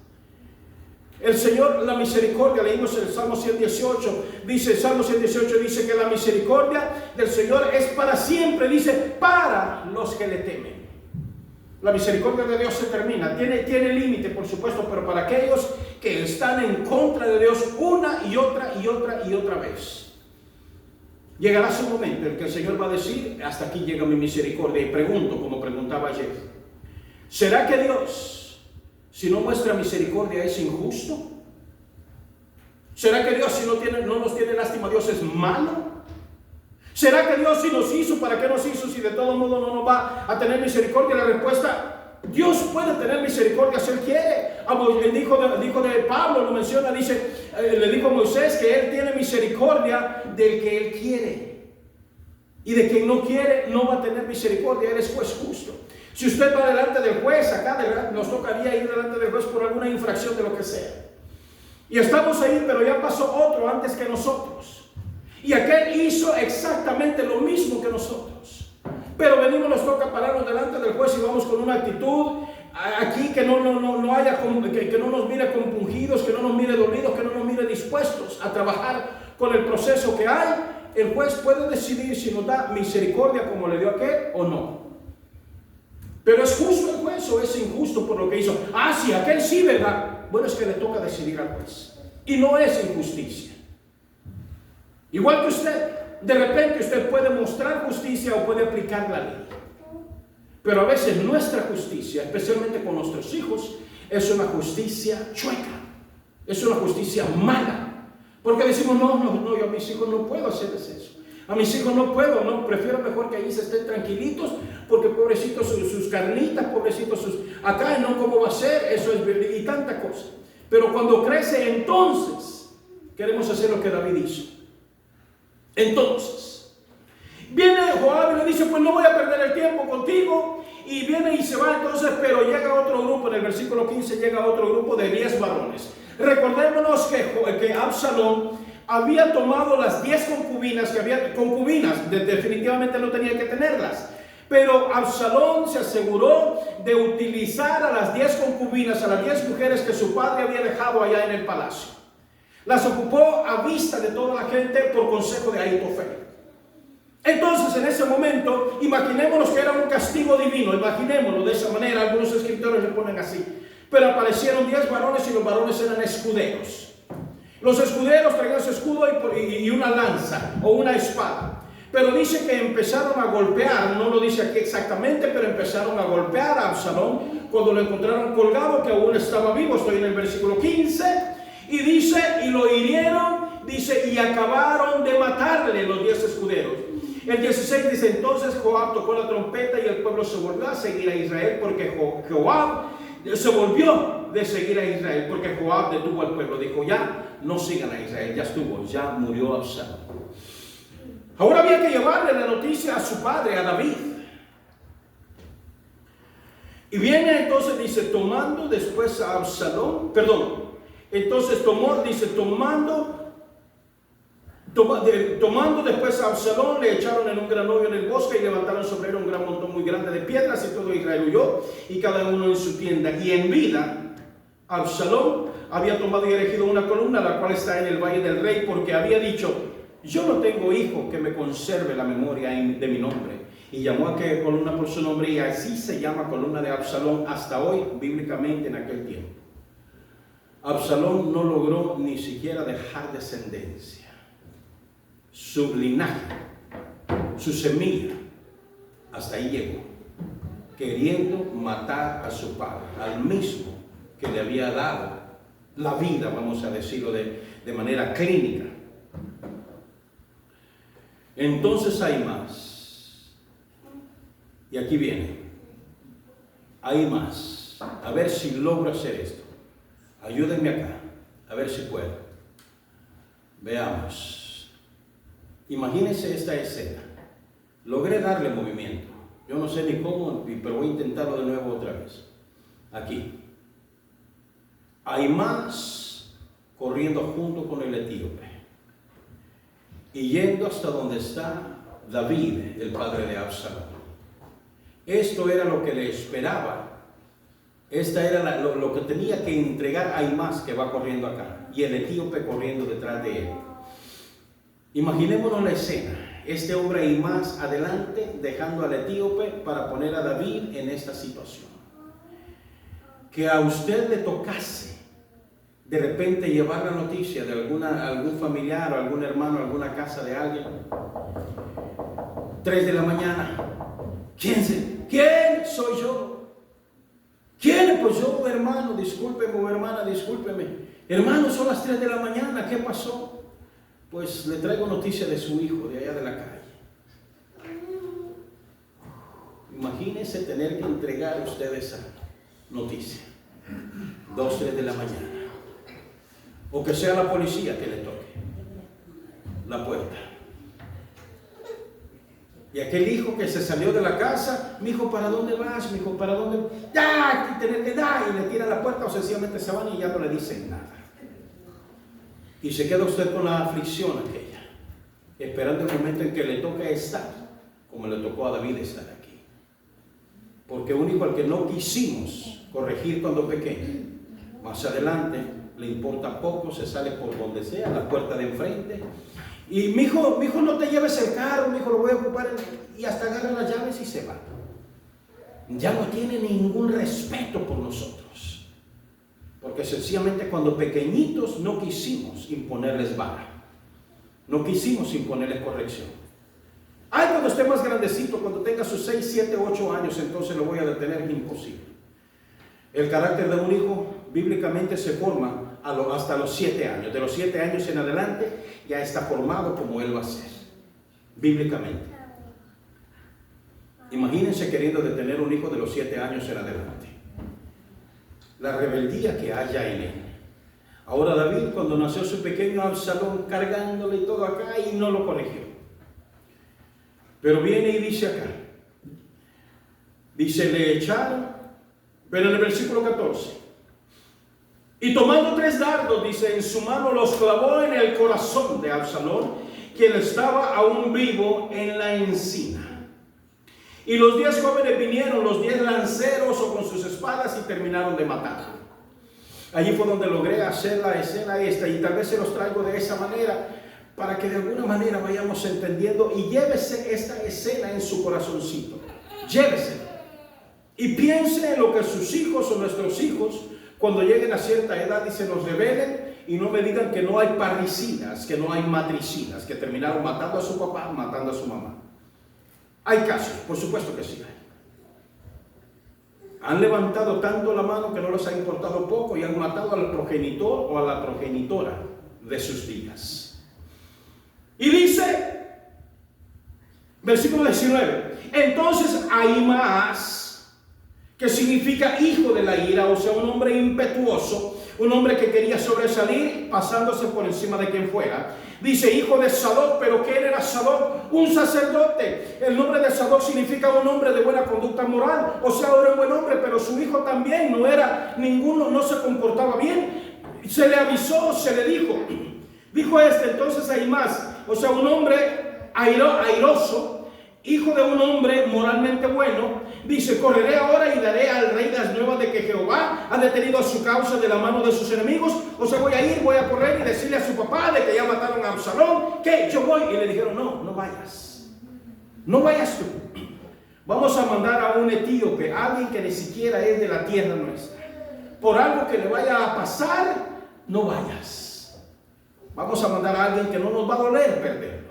El Señor, la misericordia, leímos en el Salmo 118, el Salmo 118 dice que la misericordia del Señor es para siempre, dice, para los que le temen. La misericordia de Dios se termina, tiene límite, por supuesto, pero para aquellos que están en contra de Dios una y otra vez. Llegará su momento en que el Señor va a decir, hasta aquí llega mi misericordia. Y pregunto, como preguntaba ayer, ¿será que Dios, si no muestra misericordia, es injusto? ¿Será que Dios, si no nos tiene lástima, Dios es malo? ¿Será que Dios, si nos hizo, para qué nos hizo, si de todo modo no nos va a tener misericordia? La respuesta, Dios puede tener misericordia si Él quiere. El hijo de Pablo lo menciona, dice, le dijo a Moisés que Él tiene misericordia del que Él quiere. Y de quien no quiere, no va a tener misericordia. Él es juez justo. Si usted va delante del juez, acá nos tocaría ir delante del juez por alguna infracción de lo que sea. Y estamos ahí, pero ya pasó otro antes que nosotros. Y aquel hizo exactamente lo mismo que nosotros. Pero venimos, nos toca pararnos delante del juez y vamos con una actitud aquí que no nos mire compungidos, que no nos mire dolidos, que no nos mire dispuestos a trabajar con el proceso que hay. El juez puede decidir si nos da misericordia como le dio a aquel o no. Pero ¿es justo el juez o es injusto por lo que hizo? Sí, aquel sí, ¿verdad? Bueno, es que le toca decidir al juez. Y no es injusticia. Igual que usted, de repente usted puede mostrar justicia o puede aplicar la ley. Pero a veces nuestra justicia, especialmente con nuestros hijos, es una justicia chueca. Es una justicia mala. Porque decimos, no, yo a mis hijos no puedo hacerles eso. A mis hijos no puedo, no, prefiero mejor que ahí se estén tranquilitos, porque pobrecitos sus carnitas, pobrecitos acá, no, ¿cómo va a ser? Eso es, y tanta cosa. Pero cuando crece, entonces, queremos hacer lo que David hizo. Entonces, viene Joab y le dice, pues no voy a perder el tiempo contigo, y viene y se va entonces, pero llega otro grupo, en el versículo 15 llega otro grupo de 10 varones. Recordémonos que Absalón había tomado las 10 concubinas, definitivamente no tenía que tenerlas, pero Absalón se aseguró de utilizar a las 10 concubinas, a las 10 mujeres que su padre había dejado allá en el palacio. Las ocupó a vista de toda la gente por consejo de Ahitofel. Entonces, en ese momento, imaginémonos que era un castigo divino, imaginémoslo de esa manera. Algunos escritores le ponen así. Pero aparecieron 10 varones y los varones eran escuderos. Los escuderos traían su escudo y una lanza o una espada. Pero dice que empezaron a golpear, no lo dice aquí exactamente, pero empezaron a golpear a Absalón cuando lo encontraron colgado, que aún estaba vivo. Estoy en el versículo 15. Y dice, y lo hirieron, dice, y acabaron de matarle los 10 escuderos. El 16 dice, entonces Joab tocó la trompeta y el pueblo se volvió a seguir a Israel, porque Joab se volvió de seguir a Israel, porque Joab detuvo al pueblo. Dijo, ya no sigan a Israel, ya estuvo, ya murió Absalón. Ahora había que llevarle la noticia a su padre, a David. Y viene entonces, dice, tomando después a Absalón, entonces tomando después a Absalón, le echaron en un gran hoyo en el bosque y levantaron sobre él un gran montón muy grande de piedras, y todo Israel huyó, y cada uno en su tienda. Y en vida, Absalón había tomado y erigido una columna, la cual está en el valle del rey, porque había dicho, yo no tengo hijo que me conserve la memoria de mi nombre. Y llamó a aquella columna por su nombre, y así se llama columna de Absalón hasta hoy, bíblicamente en aquel tiempo. Absalón no logró ni siquiera dejar descendencia. Su linaje, su semilla, hasta ahí llegó, queriendo matar a su padre, al mismo que le había dado la vida, vamos a decirlo de manera clínica. Entonces hay más. Y aquí viene. Hay más. A ver si logro hacer esto. Ayúdenme acá. A ver si puedo. Veamos. Imagínense esta escena. Logré darle movimiento. Yo no sé ni cómo, pero voy a intentarlo de nuevo otra vez. Aquí. Hay más corriendo junto con el etíope. Y yendo hasta donde está David, el padre de Absalón. Esto era lo que le esperaba. Esta era lo que tenía que entregar a Ahimás, que va corriendo acá, y el etíope corriendo detrás de él. Imaginémonos la escena. Este hombre Ahimás adelante, dejando al etíope para poner a David en esta situación. Que a usted le tocase de repente llevar la noticia de algún familiar o algún hermano, alguna casa de alguien. 3 de la mañana. ¿Quién soy yo? ¿Quién? Pues yo, hermano, discúlpeme, o hermana, discúlpeme. Hermano, son las 3 de la mañana, ¿qué pasó? Pues le traigo noticia de su hijo de allá de la calle. Imagínese tener que entregar a usted esa noticia. 2, 3 de la mañana. O que sea la policía que le toque la puerta. Y aquel hijo que se salió de la casa, mi hijo, ¿para dónde vas? Mi hijo, ¿para dónde? ¡Ya! Tener que dar. Y le tira la puerta o sencillamente se van y ya no le dicen nada. Y se queda usted con la aflicción aquella, esperando el momento en que le toque estar, como le tocó a David estar aquí. Porque un hijo al que no quisimos corregir cuando pequeño, más adelante le importa poco, se sale por donde sea, la puerta de enfrente. Y mi hijo, no te lleves el carro, mi hijo, lo voy a ocupar. Y hasta agarra las llaves y se va. Ya no tiene ningún respeto por nosotros. Porque sencillamente cuando pequeñitos no quisimos imponerles vara. No quisimos imponerles corrección. Ay, cuando esté más grandecito, cuando tenga sus 6, 7, 8 años, entonces lo voy a detener, es imposible. El carácter de un hijo bíblicamente se forma hasta los 7 años. De los 7 años en adelante ya está formado como él va a ser, bíblicamente. Imagínense queriendo detener un hijo de los 7 años en adelante. La rebeldía que haya en él. Ahora David, cuando nació su pequeño Absalón, cargándole y todo acá, y no lo corrigió. Pero viene y dice acá, dice, le echaron, pero en el versículo 14, y tomando 3 dardos, dice, en su mano los clavó en el corazón de Absalón, quien estaba aún vivo en la encina. Y los 10 jóvenes vinieron, los 10 lanceros o con sus espadas, y terminaron de matarlo. Allí fue donde logré hacer la escena esta, y tal vez se los traigo de esa manera para que de alguna manera vayamos entendiendo, y llévese esta escena en su corazoncito. Llévese. Y piense en lo que sus hijos o nuestros hijos, cuando lleguen a cierta edad y se nos rebelen, y no me digan que no hay parricidas, que no hay matricidas, que terminaron matando a su papá, matando a su mamá. Hay casos, por supuesto que sí hay. Han levantado tanto la mano que no les ha importado poco y han matado al progenitor o a la progenitora de sus días. Y dice, versículo 19, entonces Ahimaas, que significa hijo de la ira, o sea, un hombre impetuoso, un hombre que quería sobresalir pasándose por encima de quien fuera. Dice hijo de Sadoc, pero ¿quién era Sadoc? Un sacerdote. El nombre de Sadoc significa un hombre de buena conducta moral, o sea, era un buen hombre, pero su hijo también no era ninguno, no se comportaba bien. Se le avisó, se le dijo. Dijo entonces Ahimaas, o sea, un hombre airoso, hijo de un hombre moralmente bueno, dice, correré ahora y daré al rey las nuevas de que Jehová ha detenido a su causa de la mano de sus enemigos. O sea, voy a correr y decirle a su papá de que ya mataron a Absalón, que yo voy. Y le dijeron, no vayas. No vayas tú. Vamos a mandar a un etíope, alguien que ni siquiera es de la tierra nuestra. Por algo que le vaya a pasar, no vayas. Vamos a mandar a alguien que no nos va a doler perderlo.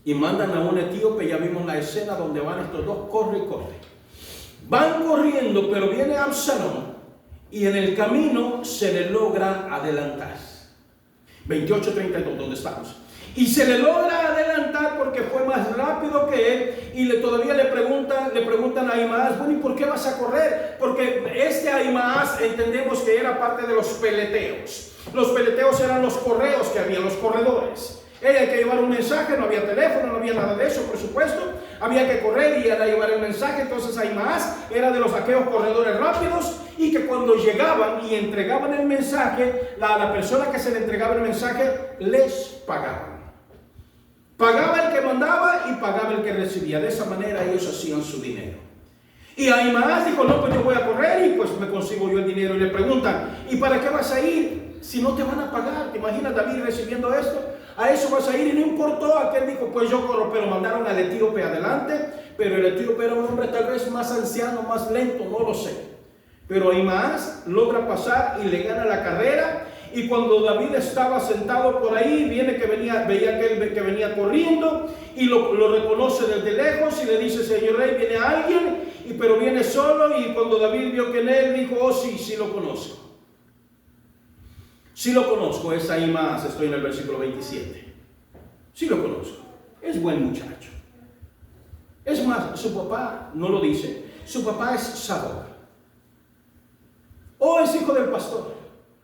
Y mandan a un etíope, ya vimos la escena donde van estos dos, corre y corre. Van corriendo, pero viene Absalón y en el camino se le logra adelantar. 28:32, donde estamos. Y se le logra adelantar porque fue más rápido que él y todavía le preguntan a Ahimaas, bueno, ¿y por qué vas a correr? Porque este Ahimaas entendemos que era parte de los peleteos. Los peleteos eran los correos que había, los corredores. Hay que llevar un mensaje, no había teléfono, no había nada de eso, por supuesto. Había que correr y era llevar el mensaje. Entonces Ahimaas era de los aquellos corredores rápidos y que cuando llegaban y entregaban el mensaje, la persona que se le entregaba el mensaje les pagaba. Pagaba el que mandaba y pagaba el que recibía. De esa manera ellos hacían su dinero. Y Ahimaas dijo, no, pues yo voy a correr y pues me consigo yo el dinero. Y le preguntan, ¿y para qué vas a ir si no te van a pagar? ¿Te imaginas David recibiendo esto? A eso vas a ir. Y no importó, aquel dijo, pues yo corro. Pero mandaron al etíope adelante. Pero el etíope era un hombre tal vez más anciano, más lento, no lo sé. Pero Ahimaas logra pasar y le gana la carrera. Y cuando David estaba sentado por ahí, veía que venía corriendo y lo reconoce desde lejos y le dice, señor rey, viene alguien, pero viene solo. Y cuando David vio que en él, dijo, oh sí lo conozco. Sí lo conozco, es Ahimaas, estoy en el versículo 27. Sí lo conozco, es buen muchacho. Es más, su papá no lo dice, su papá es Sadoc. O es hijo del pastor.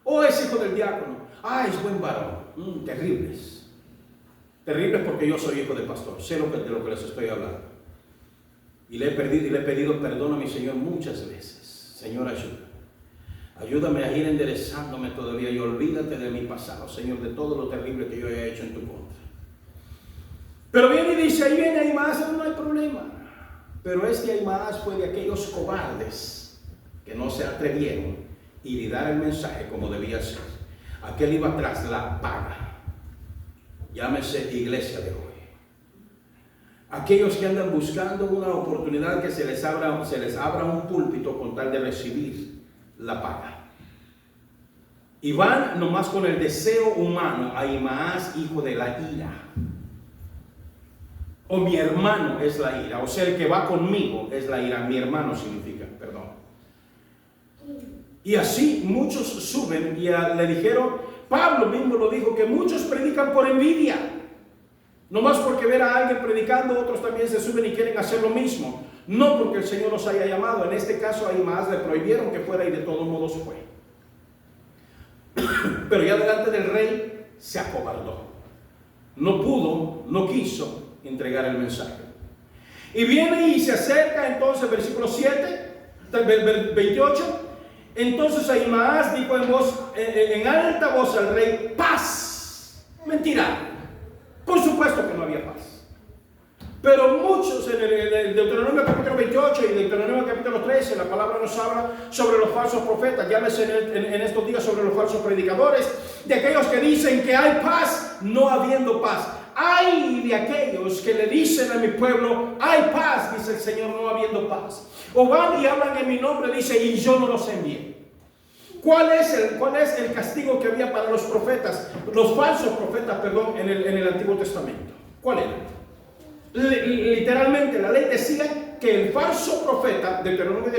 O es hijo del diácono. Es buen varón. Terribles. Terribles porque yo soy hijo del pastor. Sé de lo que les estoy hablando. Y le he pedido perdón a mi Señor muchas veces. Señor, ayúdame. Ayúdame a ir enderezándome todavía y olvídate de mi pasado, Señor, de todo lo terrible que yo he hecho en tu contra. Pero viene y dice, ahí viene Ahimaas, no hay problema. Pero este Ahimaas fue de aquellos cobardes que no se atrevieron y dar el mensaje como debía ser. Aquel iba tras la paga. Llámese iglesia de hoy. Aquellos que andan buscando una oportunidad que se les abra un púlpito con tal de recibir la paga. Y van nomás con el deseo humano. Ahimaas, hijo de la ira. O mi hermano es la ira. O sea, el que va conmigo es la ira. Mi hermano significa, perdón. Y así muchos suben y le dijeron, Pablo mismo lo dijo, que muchos predican por envidia. No más porque ver a alguien predicando, otros también se suben y quieren hacer lo mismo. No porque el Señor los haya llamado. En este caso a Ahimaas le prohibieron que fuera y de todos modos fue. Pero ya delante del rey se acobardó. No pudo, no quiso entregar el mensaje. Y viene y se acerca entonces, versículo 28. Entonces Ahimaas dijo en alta voz al rey, paz. Mentira. Por supuesto que no había paz. Pero muchos en el Deuteronomio capítulo 28 y Deuteronomio capítulo 13, la palabra nos habla sobre los falsos profetas. Llámese en estos días sobre los falsos predicadores, de aquellos que dicen que hay paz, no habiendo paz. Hay de aquellos que le dicen a mi pueblo, hay paz, dice el Señor, no habiendo paz. O van y hablan en mi nombre, dice, y yo no los envié. ¿Cuál es el castigo que había para los profetas, los falsos profetas, perdón, en el Antiguo Testamento? ¿Cuál era? Literalmente la ley decía que el falso profeta, Deuteronomio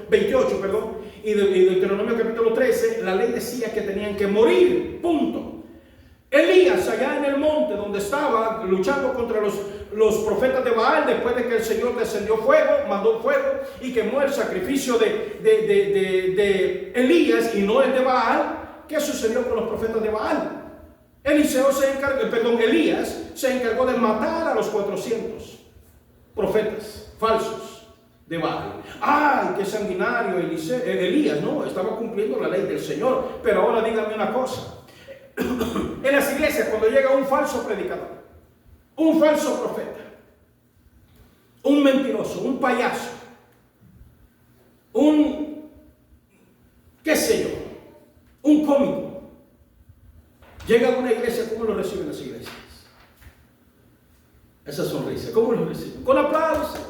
28, y Deuteronomio capítulo 13, la ley decía que tenían que morir, punto. Elías, allá en el monte donde estaba luchando contra los profetas de Baal, después de que el Señor descendió fuego, mandó fuego y quemó el sacrificio de Elías y no el de Baal, ¿qué sucedió con los profetas de Baal? Elías se encargó de matar a los 400 profetas falsos de Baal. ¡Ay, qué sanguinario Elías! No, estaba cumpliendo la ley del Señor. Pero ahora díganme una cosa. En las iglesias, cuando llega un falso predicador, un falso profeta, un mentiroso, un payaso, qué sé yo, un cómico, llega a una iglesia, ¿cómo lo reciben las iglesias? Esa sonrisa, ¿cómo lo reciben? Con aplausos.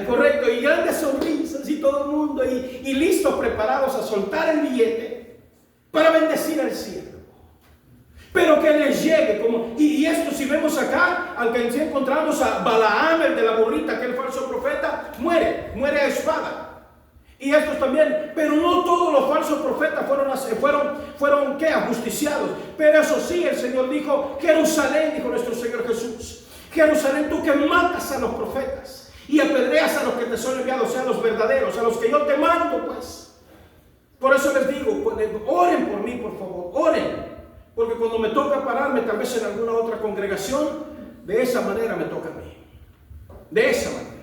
Correcto, y grandes sonrisas y todo el mundo, y listos, preparados a soltar el billete para bendecir al cielo. Pero que les llegue, y esto si vemos acá, al que encontramos a Balaam, el de la burrita, que el falso profeta, muere a espada. Y estos también, pero no todos los falsos profetas fueron ¿qué? Ajusticiados. Pero eso sí, el Señor dijo, Jerusalén, dijo nuestro Señor Jesús, Jerusalén, tú que matas a los profetas y apedreas a los que te son enviados, o sea, a los verdaderos, a los que yo te mando, pues. Por eso les digo, oren por mí, por favor, oren. Porque cuando me toca pararme, tal vez en alguna otra congregación, de esa manera me toca a mí. De esa manera.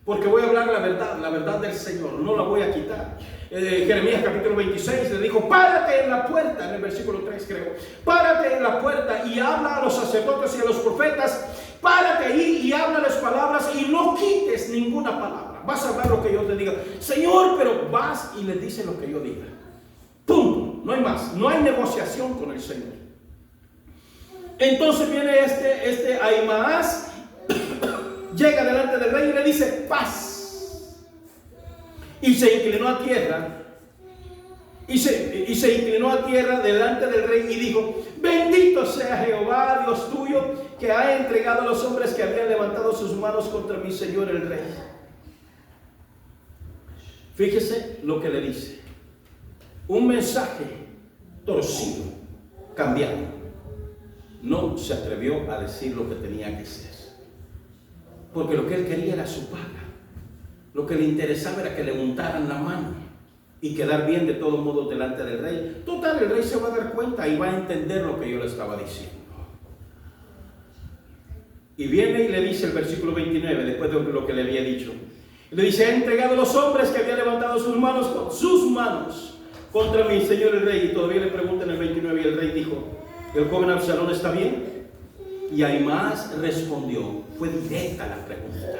Porque voy a hablar la verdad del Señor, no la voy a quitar. Jeremías capítulo 26 le dijo, párate en la puerta, en el versículo 3 creo, párate en la puerta y habla a los sacerdotes y a los profetas, párate ahí y háblales palabras y no quites ninguna palabra. Vas a hablar lo que yo te diga. Señor, pero vas y les dices lo que yo diga. Punto. No hay más, no hay negociación con el Señor. Entonces viene este Ahimaas, llega delante del rey y le dice, paz. Y se inclinó a tierra, y se inclinó a tierra delante del rey y dijo, bendito sea Jehová, Dios tuyo, que ha entregado a los hombres que habían levantado sus manos contra mi Señor el rey. Fíjese lo que le dice. Un mensaje torcido, cambiado. No se atrevió a decir lo que tenía que ser. Porque lo que él quería era su paga. Lo que le interesaba era que le untaran la mano y quedar bien de todos modos delante del rey. Total, el rey se va a dar cuenta y va a entender lo que yo le estaba diciendo. Y viene y le dice el versículo 29, después de lo que le había dicho. Le dice, ha entregado a los hombres que habían levantado sus manos con sus manos contra mi señor el rey. Y todavía le pregunta en el 29 y el rey dijo, ¿el joven Absalón está bien? Y Ahimaas respondió, fue directa la pregunta,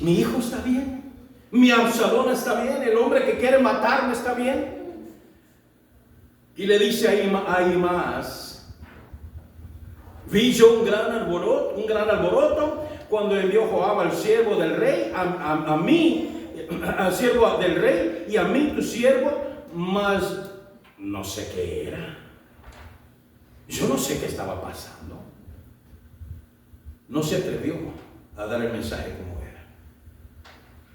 ¿mi hijo está bien? ¿Mi Absalón está bien? ¿El hombre que quiere matarme está bien? Y le dice a Ahimaas, vi yo un gran alboroto cuando envió Joab al siervo del rey, a mí, al siervo del rey, y a mí tu siervo, mas no sé qué era. Yo no sé qué estaba pasando. No se atrevió a dar el mensaje como era.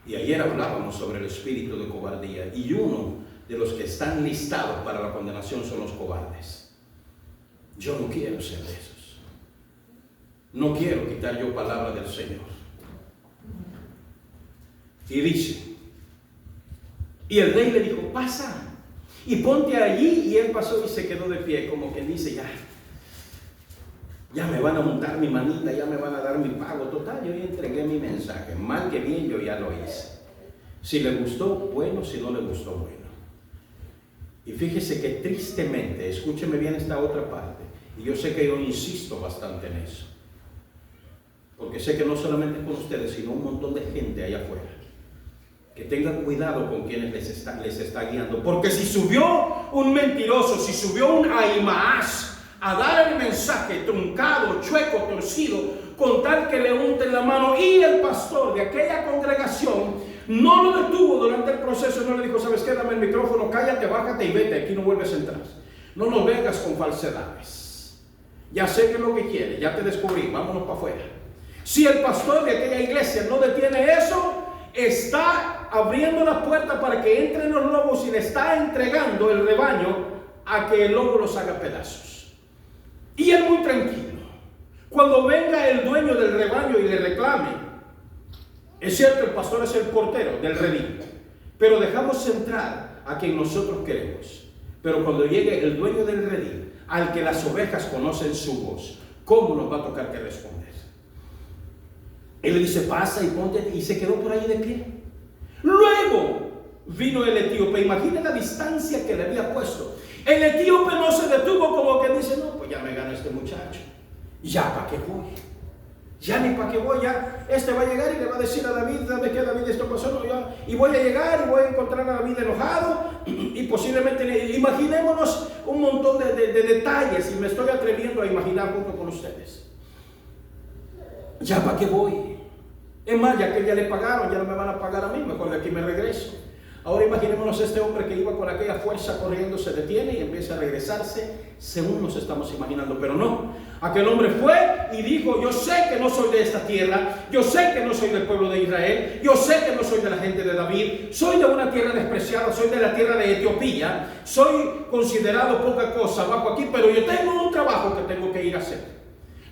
Y ayer hablábamos sobre el espíritu de cobardía, y uno de los que están listados para la condenación son los cobardes. Yo no quiero ser de esos. No quiero quitar yo palabra del Señor. Y dice, y el rey le dijo, pasa y ponte allí. Y él pasó y se quedó de pie, como quien dice, ya me van a montar mi manita, ya me van a dar mi pago. Total, yo ya entregué mi mensaje. Mal que bien, yo ya lo hice. Si le gustó, bueno. Si no le gustó, bueno. Y fíjese que tristemente, escúcheme bien esta otra parte, y yo sé que yo insisto bastante en eso, porque porque sé que no solamente con ustedes, sino un montón de gente allá afuera, que tengan cuidado con quienes les está guiando, porque si subió un mentiroso, si subió un Ahimaas a dar el mensaje truncado, chueco, torcido, con tal que le unten la mano, y el pastor de aquella congregación no lo detuvo durante el proceso, no le dijo, ¿sabes qué? Dame el micrófono, cállate, bájate y vete, aquí no vuelves a entrar. No nos vengas con falsedades. Ya sé que es lo que quieres, ya te descubrí, vámonos para afuera. Si el pastor de aquella iglesia no detiene eso, está abriendo la puerta para que entren los lobos y le está entregando el rebaño a que el lobo los haga pedazos. Y él muy tranquilo. Cuando venga el dueño del rebaño y le reclame, es cierto, el pastor es el portero del redil, pero dejamos entrar a quien nosotros queremos. Pero cuando llegue el dueño del redil, al que las ovejas conocen su voz, ¿cómo nos va a tocar que responder? Él le dice, pasa y ponte, y se quedó por ahí de pie. Luego vino el etíope. Imagina la distancia que le había puesto. El etíope no se detuvo, como que dice, no, pues ya me gana este muchacho. Ya, ¿para qué voy? Ya ni para qué voy, ya. Este va a llegar y le va a decir a David, ¿sabe qué, David? Esto pasó, no, ya. Y voy a llegar y voy a encontrar a David enojado. Y posiblemente, imaginémonos un montón de detalles, y me estoy atreviendo a imaginar junto con ustedes. Ya, ¿para qué voy? Es más, ya que ya le pagaron, ya no me van a pagar a mí, mejor de aquí me regreso. Ahora imaginémonos este hombre que iba con aquella fuerza corriendo, se detiene y empieza a regresarse, según nos estamos imaginando, pero no. Aquel hombre fue y dijo, yo sé que no soy de esta tierra, yo sé que no soy del pueblo de Israel, yo sé que no soy de la gente de David, soy de una tierra despreciada, soy de la tierra de Etiopía, soy considerado poca cosa bajo aquí, pero yo tengo un trabajo que tengo que ir a hacer.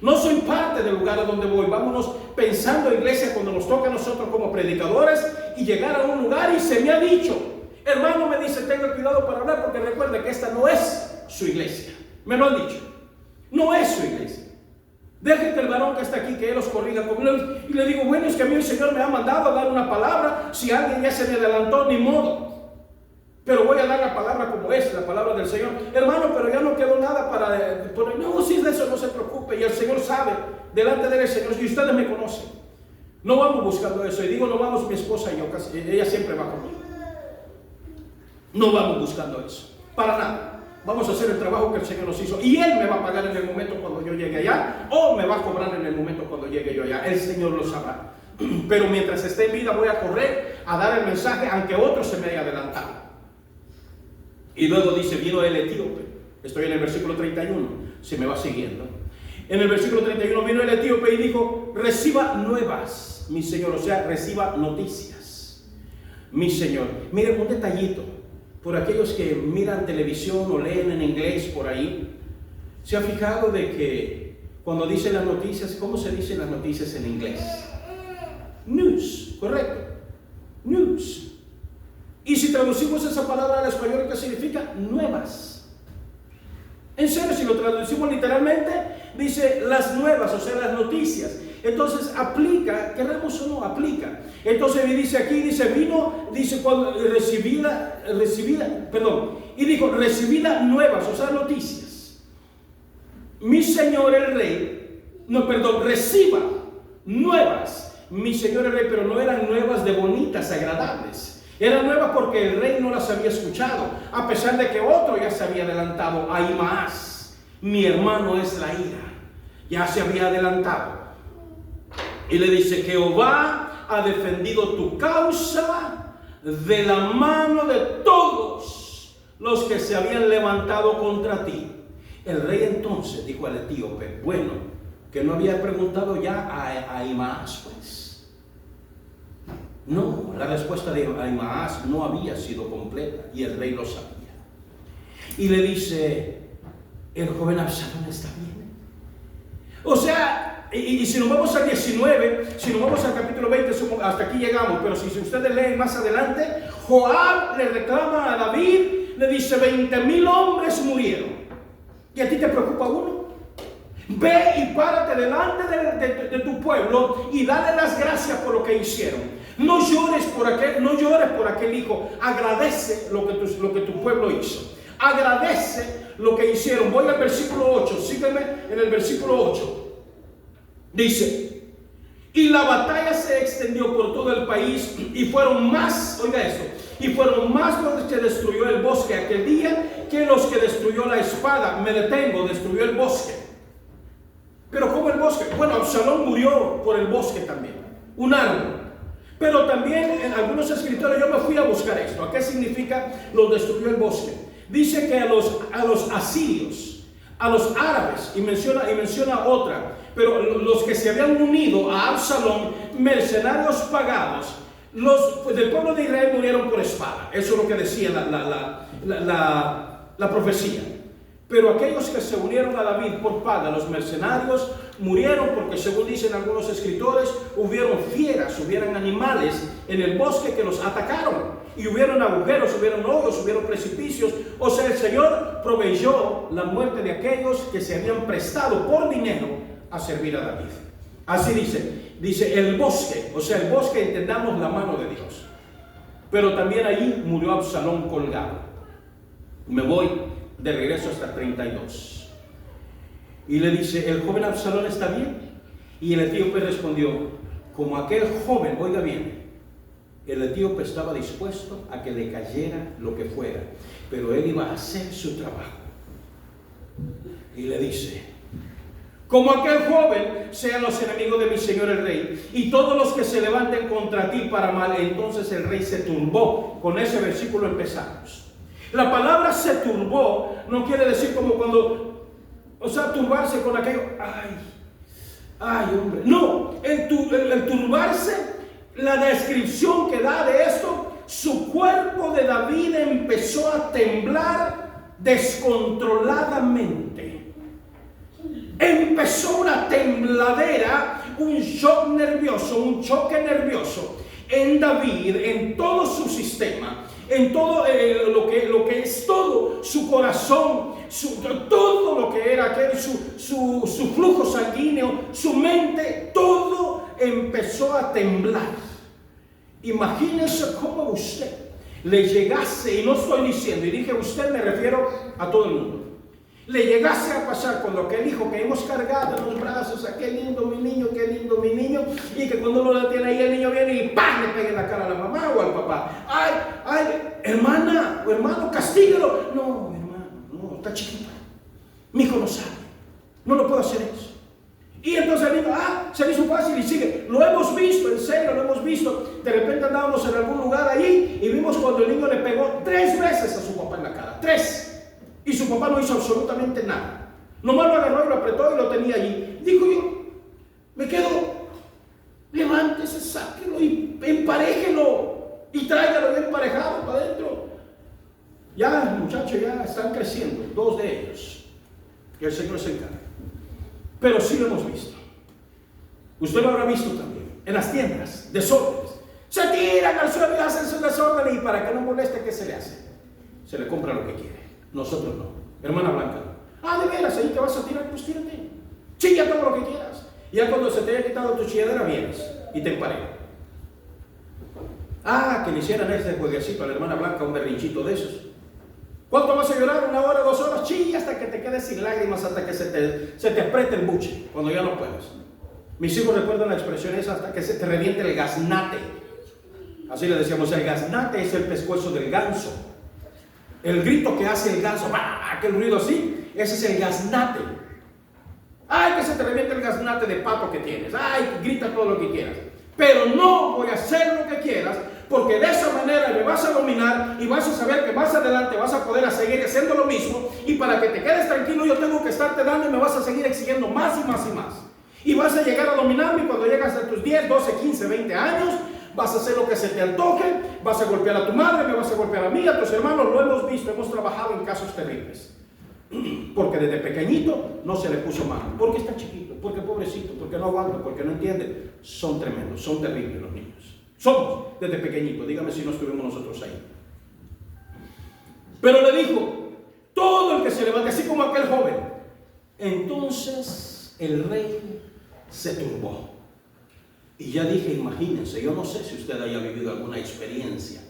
No soy parte del lugar a donde voy. Vámonos pensando, iglesia, cuando nos toca a nosotros como predicadores y llegar a un lugar y se me ha dicho, hermano, me dice, tenga cuidado para hablar, porque recuerde que esta no es su iglesia. Me lo han dicho. No es su iglesia. Dejen que el varón que está aquí, que él los corrija con él. Y le digo, bueno, es que a mí el Señor me ha mandado a dar una palabra. Si alguien ya se me adelantó, ni modo. Pero voy a dar la palabra como es, la palabra del Señor. Hermano, pero ya no quedó nada para poner. No, si es de eso, no se preocupe. Y el Señor sabe, delante de él el Señor, y ustedes me conocen. No vamos buscando eso. Y digo, no vamos mi esposa y yo, ella siempre va conmigo. No vamos buscando eso, para nada. Vamos a hacer el trabajo que el Señor nos hizo. Y Él me va a pagar en el momento cuando yo llegue allá, o me va a cobrar en el momento cuando llegue yo allá. El Señor lo sabrá. Pero mientras esté en vida voy a correr a dar el mensaje, aunque otro se me haya adelantado. Y luego dice, vino el etíope. Estoy en el versículo 31, si me va siguiendo. En el versículo 31 vino el etíope y dijo, reciba nuevas, mi Señor. O sea, reciba noticias, mi Señor. Miren un detallito, por aquellos que miran televisión o leen en inglés por ahí, ¿se ha fijado de que cuando dicen las noticias, cómo se dicen las noticias en inglés? News, correcto, news. Y si traducimos esa palabra al español, ¿qué significa? Nuevas. En serio, si lo traducimos literalmente, dice las nuevas, o sea, las noticias. Entonces aplica, queremos o no, aplica. Entonces dice aquí, dice vino, dice cuando recibida, y dijo recibida nuevas, o sea, noticias. Mi Señor el Rey, reciba nuevas, mi Señor el Rey, pero no eran nuevas de bonitas, agradables. Eran nuevas porque el rey no las había escuchado, a pesar de que otro ya se había adelantado. Ahimaas, mi hermano es la ira, ya se había adelantado. Y le dice, Jehová ha defendido tu causa de la mano de todos los que se habían levantado contra ti. El rey entonces dijo al etíope, bueno, que no había preguntado ya a Ahimaas, pues. No, la respuesta de Ahimaas no había sido completa y el rey lo sabía. Y le dice, el joven Absalón está bien. O sea, y si nos vamos al 19, si nos vamos al capítulo 20, hasta aquí llegamos, pero si ustedes leen más adelante, Joab le reclama a David, le dice 20,000 hombres murieron. ¿Y a ti te preocupa uno? Ve y párate delante de tu pueblo y dale las gracias por lo que hicieron. No llores por aquel hijo. Agradece lo que tu pueblo hizo. Agradece lo que hicieron. Voy al versículo 8. Sígueme en el versículo 8. Dice, Y la batalla se extendió por todo el país y fueron más, oiga esto, y fueron más los que destruyó el bosque aquel día que los que destruyó la espada. Me detengo, destruyó el bosque. Pero ¿cómo el bosque? Bueno, Absalón murió por el bosque también, un árbol. Pero también en algunos escritores, yo me fui a buscar esto. ¿A qué significa los destruyó el bosque? Dice que a los asirios, a los árabes, y menciona otra, pero los que se habían unido a Absalón, mercenarios pagados, los del pueblo de Israel murieron por espada. Eso es lo que decía la profecía. Pero aquellos que se unieron a David por paga, los mercenarios, murieron porque, según dicen algunos escritores, hubieron fieras, hubieron animales en el bosque que los atacaron. Y hubieron agujeros, hubieron hoyos, hubieron precipicios. O sea, el Señor proveyó la muerte de aquellos que se habían prestado por dinero a servir a David. Así dice el bosque, o sea, el bosque, entendamos la mano de Dios. Pero también ahí murió Absalón colgado. Me voy de regreso hasta 32. Y le dice, ¿el joven Absalón está bien? Y el etíope respondió, como aquel joven, oiga bien, el etíope estaba dispuesto a que le cayera lo que fuera, pero él iba a hacer su trabajo. Y le dice, como aquel joven sean los enemigos de mi señor el rey, y todos los que se levanten contra ti para mal. Entonces el rey se turbó. Con ese versículo empezamos. La palabra se turbó no quiere decir como cuando, o sea, turbarse con aquello, ay hombre. No, el turbarse, la descripción que da de esto, su cuerpo de David empezó a temblar descontroladamente. Empezó una tembladera, un choque nervioso en David, en todo su sistema, en todo lo que es todo su corazón, todo lo que era aquel, su flujo sanguíneo, su mente, todo empezó a temblar. Imagínense cómo usted le llegase, y no estoy diciendo, y dije usted, me refiero a todo el mundo, le llegase a pasar con aquel hijo que hemos cargado en los brazos, qué lindo mi niño, y que cuando uno lo tiene ahí, el niño viene y ¡pam!, le pega en la cara a la mamá o al papá. Ay, hermana o hermano, castíguelo. No, hermano, no, está chiquito. Mi hijo no sabe, no lo puedo hacer eso. Y entonces el niño, se le hizo fácil y sigue. Lo hemos visto, en serio, lo hemos visto. De repente andábamos en algún lugar allí y vimos cuando el niño le pegó 3 veces a su papá en la cara. 3. Y su papá no hizo absolutamente nada. Nomás lo agarró y lo apretó y lo tenía allí. Digo yo, me quedo, levántese, sáquelo y emparéjelo y tráigalo bien emparejado para adentro. Ya, muchachos, ya están creciendo, 2 de ellos. Que el Señor se encarga. Pero sí lo hemos visto. Usted lo habrá visto también en las tiendas, desórdenes. Se tiran al suelo y hacen su desorden, y para que no moleste, ¿qué se le hace? Se le compra lo que quiere. Nosotros no. Hermana Blanca, de veras, ahí te vas a tirar, pues tírate. Chilla todo lo que quieras. Y ya cuando se te haya quitado tu chilladera, vienes y te empareja. Que le hicieran ese jueguecito a la hermana Blanca, un berrinchito de esos. ¿Cuánto vas a llorar? 1 hora, 2 horas, chilla hasta que te quedes sin lágrimas, hasta que se te apriete el buche, cuando ya no puedes. Mis hijos recuerdan la expresión esa, hasta que se te reviente el gaznate. Así le decíamos, el gaznate es el pescuezo del ganso. El grito que hace el ganso, aquel ruido así, ese es el gaznate. Que se te reviente el gaznate de pato que tienes. Grita todo lo que quieras. Pero no voy a hacer lo que quieras, porque de esa manera me vas a dominar y vas a saber que más adelante vas a poder seguir haciendo lo mismo, y para que te quedes tranquilo yo tengo que estarte dando y me vas a seguir exigiendo más y más y más. Y vas a llegar a dominarme, y cuando llegas a tus 10, 12, 15, 20 años, vas a hacer lo que se te antoje, vas a golpear a tu madre, me vas a golpear a mí, a tus hermanos. Lo hemos visto, hemos trabajado en casos terribles. Porque desde pequeñito no se le puso mano, porque está chiquito, porque pobrecito, porque no aguanta, porque no entiende. Son tremendos, son terribles los niños. Somos desde pequeñito, dígame si no estuvimos nosotros ahí. Pero le dijo, todo el que se levante, así como aquel joven. Entonces el rey se turbó. Y ya dije, imagínense, yo no sé si usted haya vivido alguna experiencia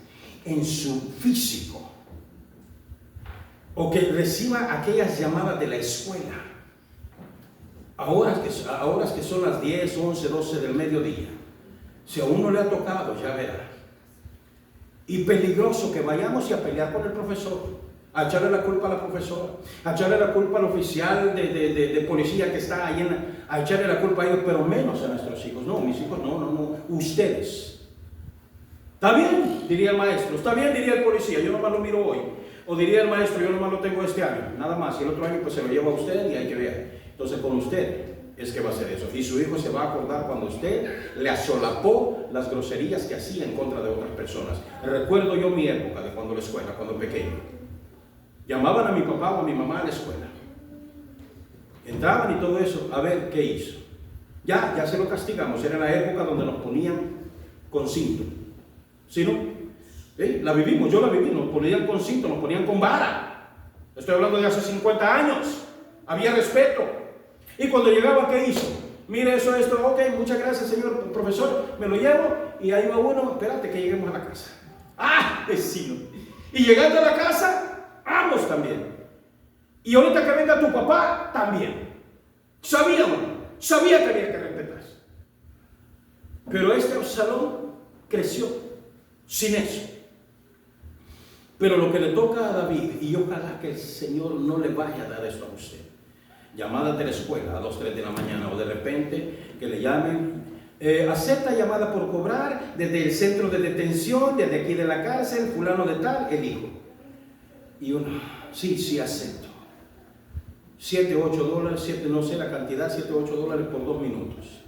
en su físico, o que reciba aquellas llamadas de la escuela. ahora que son las 10, 11, 12 del mediodía, si a uno le ha tocado, ya verá. Y peligroso que vayamos y a pelear con el profesor, a echarle la culpa a la profesora, a echarle la culpa al oficial de policía que está ahí, a echarle la culpa a ellos, pero menos a nuestros hijos. No, mis hijos no, ustedes. Está bien, diría el maestro, está bien, diría el policía, yo nomás lo miro hoy. O diría el maestro, yo nomás lo tengo este año, nada más, y el otro año pues se lo lleva a usted y hay que ver. Entonces con usted es que va a hacer eso. Y su hijo se va a acordar cuando usted le asolapó las groserías que hacía en contra de otras personas. Recuerdo yo mi época de cuando la escuela, cuando pequeño. Llamaban a mi papá o a mi mamá a la escuela. Entraban y todo eso, a ver qué hizo. Ya se lo castigamos. Era la época donde nos ponían con cinto. ¿Sí, no? La vivimos, yo la viví. Nos ponían con cinto, nos ponían con vara. Estoy hablando de hace 50 años. Había respeto. Y cuando llegaba, ¿qué hizo? Mire esto, ok, muchas gracias, señor profesor, me lo llevo. Y ahí va uno, espérate que lleguemos a la casa. ¡Ah, vecino! Y llegando a la casa, vamos también. Y ahorita que venga tu papá, también. Sabía que había que respetar. Pero este Absalón creció sin eso. Pero lo que le toca a David, y ojalá que el Señor no le vaya a dar esto a usted. Llamadas de la escuela a 2, 3 de la mañana, o de repente que le llamen, acepta llamada por cobrar desde el centro de detención, desde aquí de la cárcel, fulano de tal, el hijo. Y uno, sí, acepto. 7, 8 dólares, no sé la cantidad, 7, 8 dólares por 2 minutos.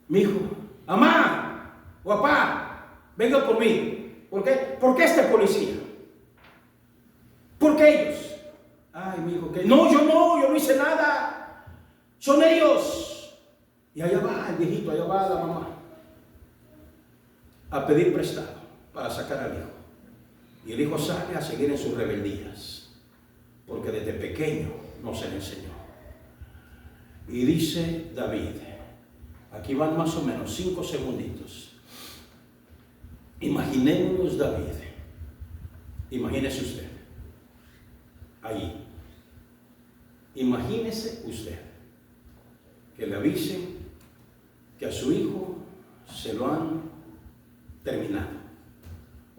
Mi hijo, mamá, papá, venga por mí. ¿Por qué? ¿Por qué este policía? ¿Por qué ellos? Ay, mi hijo, ¿qué? No, yo no hice nada. Son ellos. Y allá va el viejito, allá va la mamá a pedir prestado para sacar al hijo. Y el hijo sale a seguir en sus rebeldías, porque desde pequeño no se le enseñó. Y dice David, aquí van más o menos 5 segunditos. Imaginémonos David, imagínese usted, ahí. Imagínese usted que le avisen que a su hijo se lo han terminado,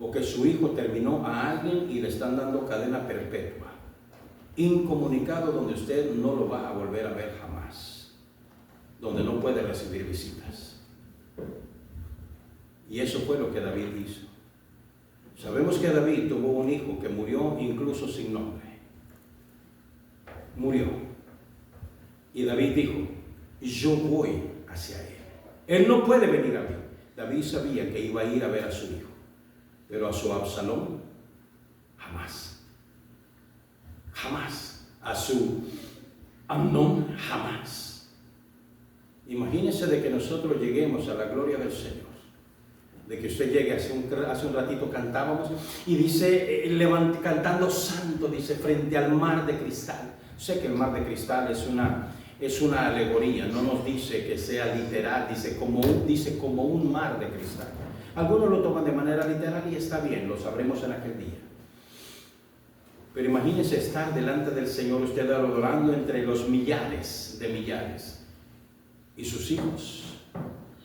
o que su hijo terminó a alguien y le están dando cadena perpetua, incomunicado, donde usted no lo va a volver a ver jamás, donde no puede recibir visitas. Y eso fue lo que David hizo. Sabemos que David tuvo un hijo que murió incluso sin nombre. Murió. Y David dijo, yo voy hacia él. Él no puede venir a mí. David sabía que iba a ir a ver a su hijo, pero a su Absalón, jamás. Jamás. A su Amnón, jamás. Imagínense de que nosotros lleguemos a la gloria del Señor. De que usted llegue, hace un ratito cantábamos, y dice, cantando santo, dice, frente al mar de cristal. Sé que el mar de cristal es una alegoría, no nos dice que sea literal, dice como un mar de cristal. Algunos lo toman de manera literal y está bien, lo sabremos en aquel día. Pero imagínese estar delante del Señor, usted adorando entre los millares de millares, y sus hijos,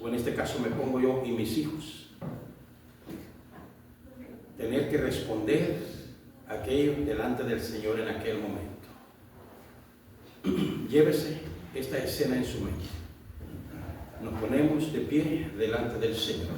o en este caso me pongo yo y mis hijos, tener que responder aquello delante del Señor en aquel momento. Llévese esta escena en su mente. Nos ponemos de pie delante del Señor.